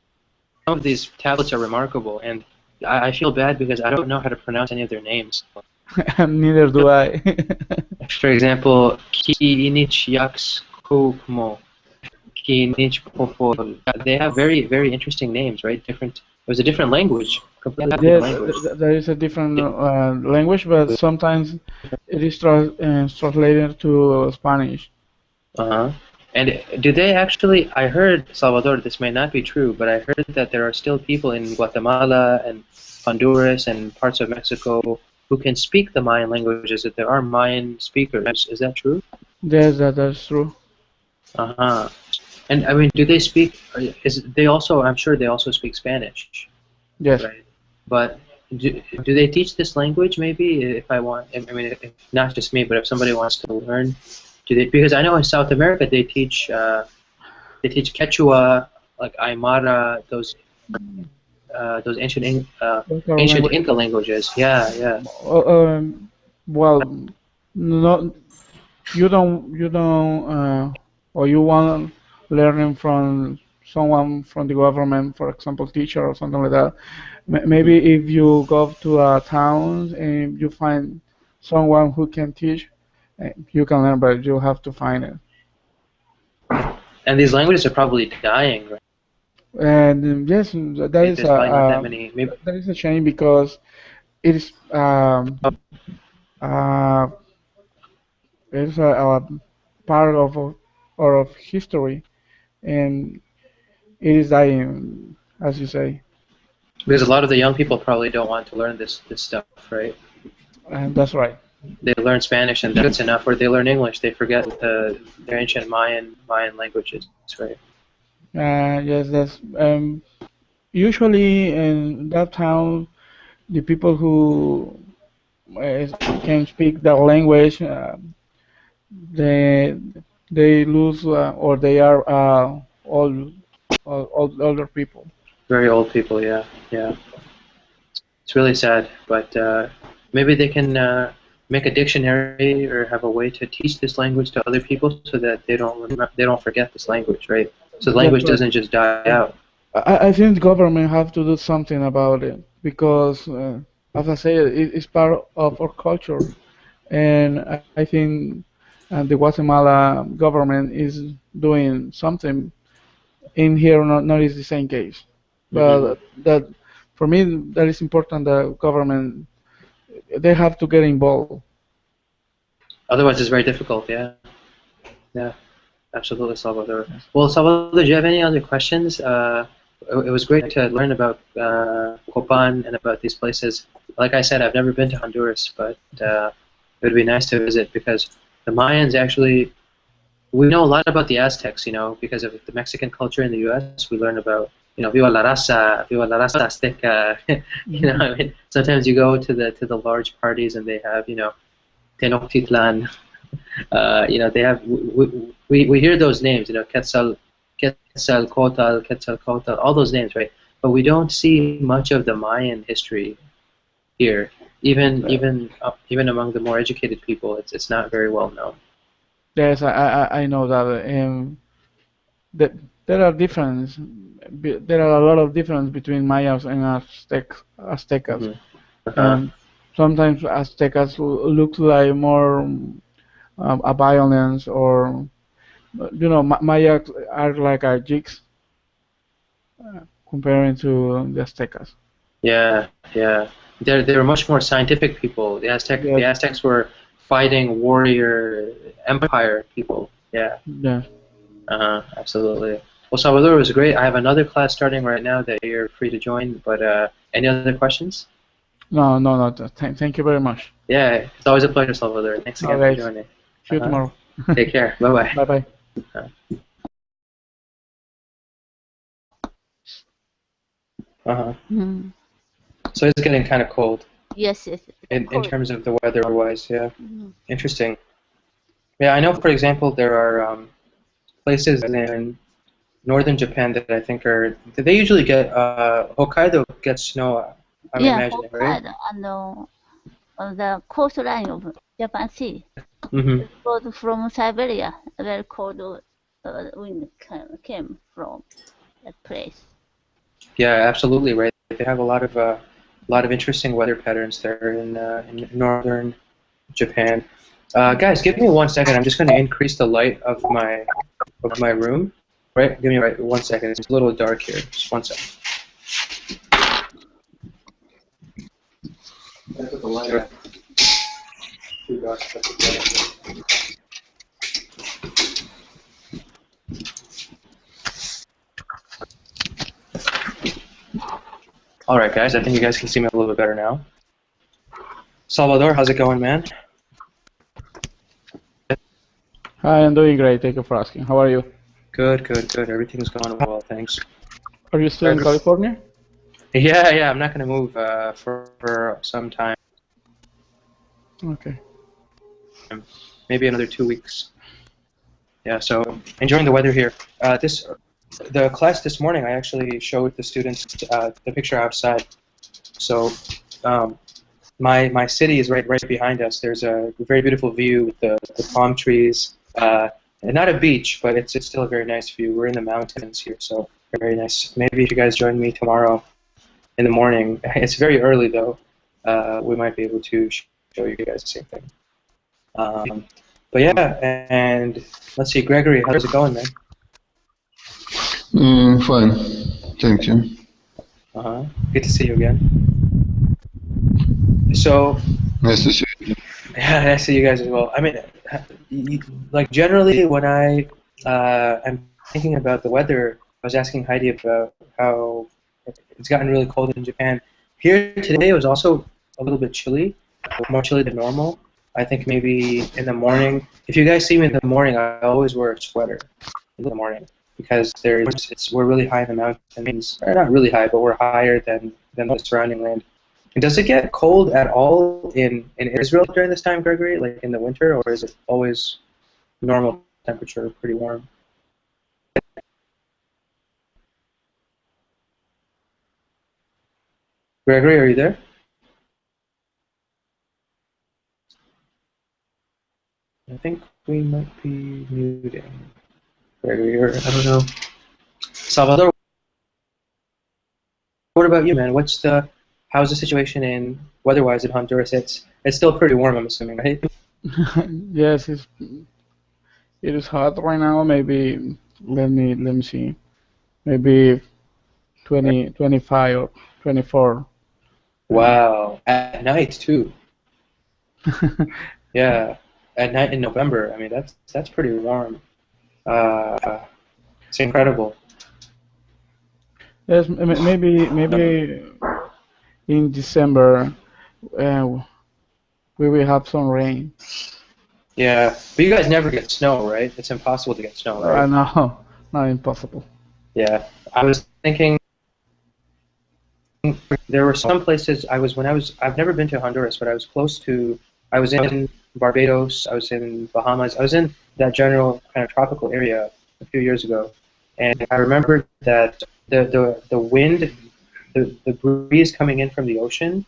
of these tablets are remarkable, and I feel bad because I don't know how to pronounce any of their names. Neither do I. For example, Kiinich Yaks Kokmo, Kiinich Popo. They have very, very interesting names, right? It was a different language, completely different Yes, language. there is a different language, but sometimes it is translated to Spanish. Uh-huh. And do they actually, I heard, Salvador, this may not be true, but I heard that there are still people in Guatemala and Honduras and parts of Mexico who can speak the Mayan languages, that there are Mayan speakers. Is that true? Yes, that's true. Uh-huh. And I mean, do they speak, they also, I'm sure they also speak Spanish, Yes. right? But do they teach this language maybe if I want, I mean, if, not just me, but if somebody wants to learn, because I know in South America they teach Quechua, like Aymara, those Local ancient language. Inca languages. Yeah, yeah. Well, no, you don't, or you want learning from someone from the government, for example, teacher or something like that. Maybe if you go to a town and you find someone who can teach, you can learn, but you have to find it. And these languages are probably dying, right? And yes, that is There's probably not that many. Maybe. that is a shame because it is uh, it's a part of history, and it is dying, as you say, Because a lot of the young people probably don't want to learn this stuff, right? and that's right. They learn Spanish and that's enough, or they learn English. They forget their ancient Mayan languages, right? Yes, that's usually in that town, the people who uh, can speak that language, they they lose or they are older people. Very old people, yeah, yeah. It's really sad, but maybe they can make a dictionary or have a way to teach this language to other people so that they don't forget this language, right? So the That's language right. doesn't just die out. I think the government have to do something about it because, as I say, it's part of our culture, and I think the Guatemala government is doing something in here not is the same case. Hmm. But that for me that is important. The government they have to get involved. Otherwise, it's very difficult. Yeah. Yeah. Absolutely, Salvador. Well, Salvador, do you have any other questions? It was great to learn about Copan and about these places. Like I said, I've never been to Honduras, but it would be nice to visit because the Mayans actually, we know a lot about the Aztecs, because of the Mexican culture in the U.S. We learn about, Viva la raza Azteca. I mean, sometimes you go to the large parties and they have, Tenochtitlan. They have we hear those names, Quetzalcoatl, all those names, right? But we don't see much of the Mayan history here. Even among the more educated people, it's not very well known. Yes, I know that. That there are difference. There are a lot of difference between Mayas and Aztecas. Hmm. Uh-huh. And sometimes Aztecas look like more a violence or Maya are like a jigs comparing to the Aztecas. Yeah, yeah. They're much more scientific people. The Yes, Aztecs were fighting warrior empire people. Yeah. yes. Absolutely. Well, Salvador, it was great. I have another class starting right now that you're free to join, but any other questions? No, no, no. Thank you very much. Yeah, it's always a pleasure, Salvador. Thanks again for Okay, joining. see you tomorrow. Take care. Bye-bye. Bye bye. Uh-huh. Mm. So it's getting kind of cold Yes, yes. in Cold. terms of the weather-wise, yeah. Mm. Interesting. Yeah, I know, for example, there are places in northern Japan that I think they usually get, Hokkaido gets snow, I'm Yeah, imagining, right? Hokkaido and on the coastline of Japan Sea. Mm-hmm. It goes from Siberia. A very cold wind came from that place. Yeah, absolutely right. They have a lot of interesting weather patterns there in northern Japan. Guys, give me 1 second. I'm just going to increase the light of my room. Right? Give me 1 second. It's a little dark here. Just 1 second. I put the light up. Too dark. All right, guys. I think you guys can see me a little bit better now. Salvador, how's it going, man? Hi, I'm doing great. Thank you for asking. How are you? Good, good, good. Everything's going well, thanks. Are you still in California? Yeah. I'm not going to move for some time. Okay. Maybe another 2 weeks. Yeah, so enjoying the weather here. The class this morning, I actually showed the students the picture outside. So my city is right behind us. There's a very beautiful view with the palm trees. And not a beach, but it's still a very nice view. We're in the mountains here, so very nice. Maybe if you guys join me tomorrow in the morning, it's very early though, we might be able to show you guys the same thing. But yeah, and let's see, Gregory, how's it going, man? Fine. Thank you. Good to see you again. So, Nice to see you. yeah, nice to see you guys as well. I mean, like generally when I am thinking about the weather, I was asking Heidi about how it's gotten really cold in Japan. Here today it was also a little bit chilly, more chilly than normal. I think maybe in the morning. If you guys see me in the morning, I always wear a sweater in the morning because we're really high in the mountains. Or not really high, but we're higher than the surrounding land. And does it get cold at all in Israel during this time, Gregory, like in the winter, or is it always normal temperature, pretty warm? Gregory, are you there? I think we might be muting Gregory, or I don't know. Salvador, what about you, man? How's the situation in weather-wise in Honduras? It's still pretty warm, I'm assuming, right? Yes, it is hot right now. Maybe let me see. maybe 20, 25 or 24. Wow, at night too. Yeah, at night in November. I mean, that's pretty warm. It's incredible. Yes, maybe in December uh, we will have some rain. Yeah, but you guys never get snow, right? It's impossible to get snow, right? No, not impossible. Yeah, I was thinking there were some places I've never been to Honduras, but I was close to. I was in Barbados. I was in Bahamas. I was in that general kind of tropical area a few years ago, and I remember that the wind, the breeze coming in from the ocean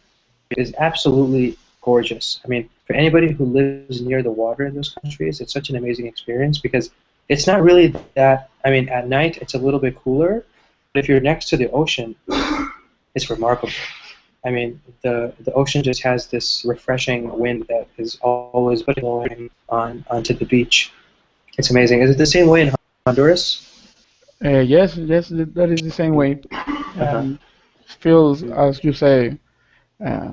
is absolutely gorgeous. I mean, for anybody who lives near the water in those countries, it's such an amazing experience because it's not really that. I mean, at night it's a little bit cooler, but if you're next to the ocean, it's remarkable. I mean, the ocean just has this refreshing wind that is always blowing onto the beach. It's amazing. Is it the same way in Honduras? Yes, that is the same way. Uh-huh. Feels, as you say, uh,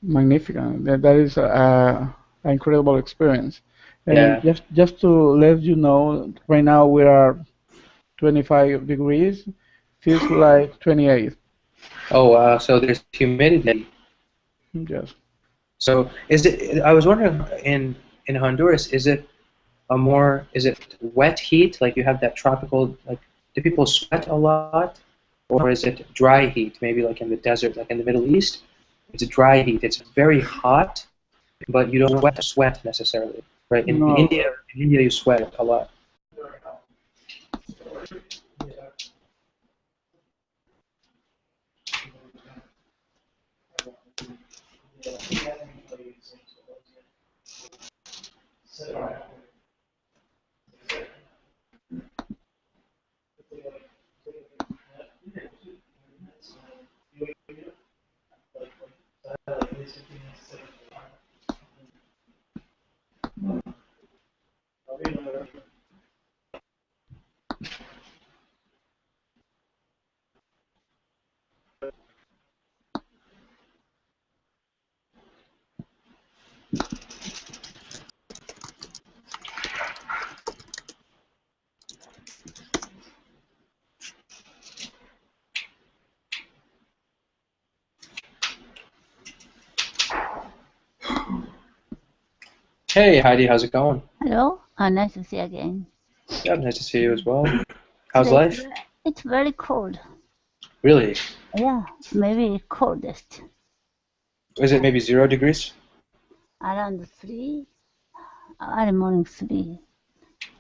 magnificent. That is an incredible experience. And Yeah. just to let you know, right now we are 25 degrees, feels like 28. Oh wow. So there's humidity. Yes. So is it? I was wondering in Honduras, is it wet heat? Like you have that tropical, like do people sweat a lot? Or is it dry heat, maybe like in the desert, like in the Middle East? It's dry heat. It's very hot, but you don't sweat necessarily, right? No. In India you sweat a lot. Hey Heidi, how's it going? Hello? Nice to see you again. Yeah, nice to see you as well. How's Today life? it's very cold. Really? Yeah, maybe coldest. Is it maybe 0 degrees? Around 3, early morning 3.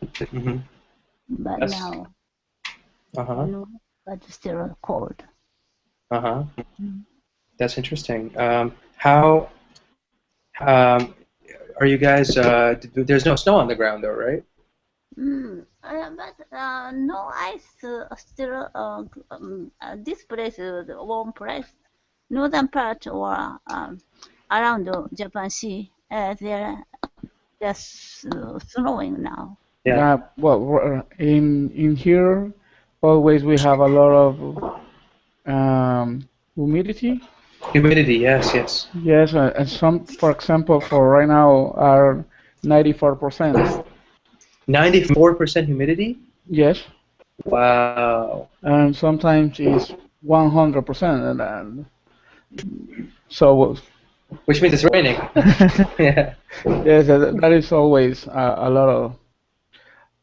Mm-hmm. But That's now, uh-huh. but still cold. Uh-huh. Mm. That's interesting. How are you guys? There's no snow on the ground though, right? But no ice still. This place is a warm place. Northern part or around the Japan Sea, they're snowing now. Yeah. Well, in here, always we have a lot of humidity. Humidity, yes, yes. Yes, and some, for example, for right now are 94%. 94% humidity? Yes, Wow. and sometimes it's 100%, and so Which means it's raining. Yeah. yes, that is always a lot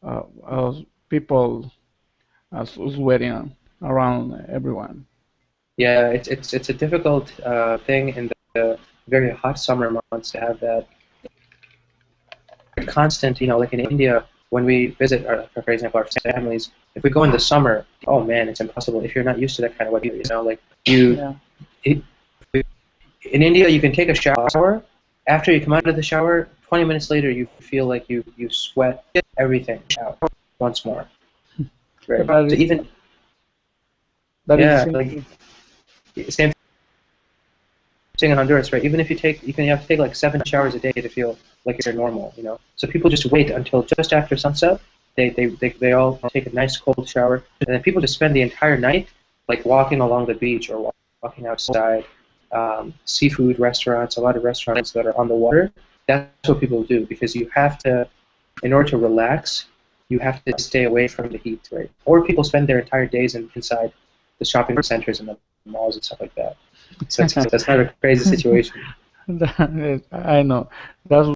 of people sweating around everyone. Yeah, it's a difficult thing in the very hot summer months to have that constant, like in India, when we visit, for example, our families, if we go in the summer, oh man, it's impossible if you're not used to that kind of weather, like Yeah. it, in India, you can take a shower. After you come out of the shower, 20 minutes later, you feel like you sweat everything out once more. Right. That So is, even that is yeah, the like same. same thing in Honduras, right? Even if you have to take like 7 showers a day to feel like you're normal. So people just wait until just after sunset, they all take a nice cold shower, and then people just spend the entire night like walking along the beach or walking outside. Seafood restaurants, a lot of restaurants that are on the water. That's what people do because you have to, in order to relax, you have to stay away from the heat, right? Or people spend their entire days inside the shopping centers and the malls and stuff like that. So that's not a crazy situation. I know. That's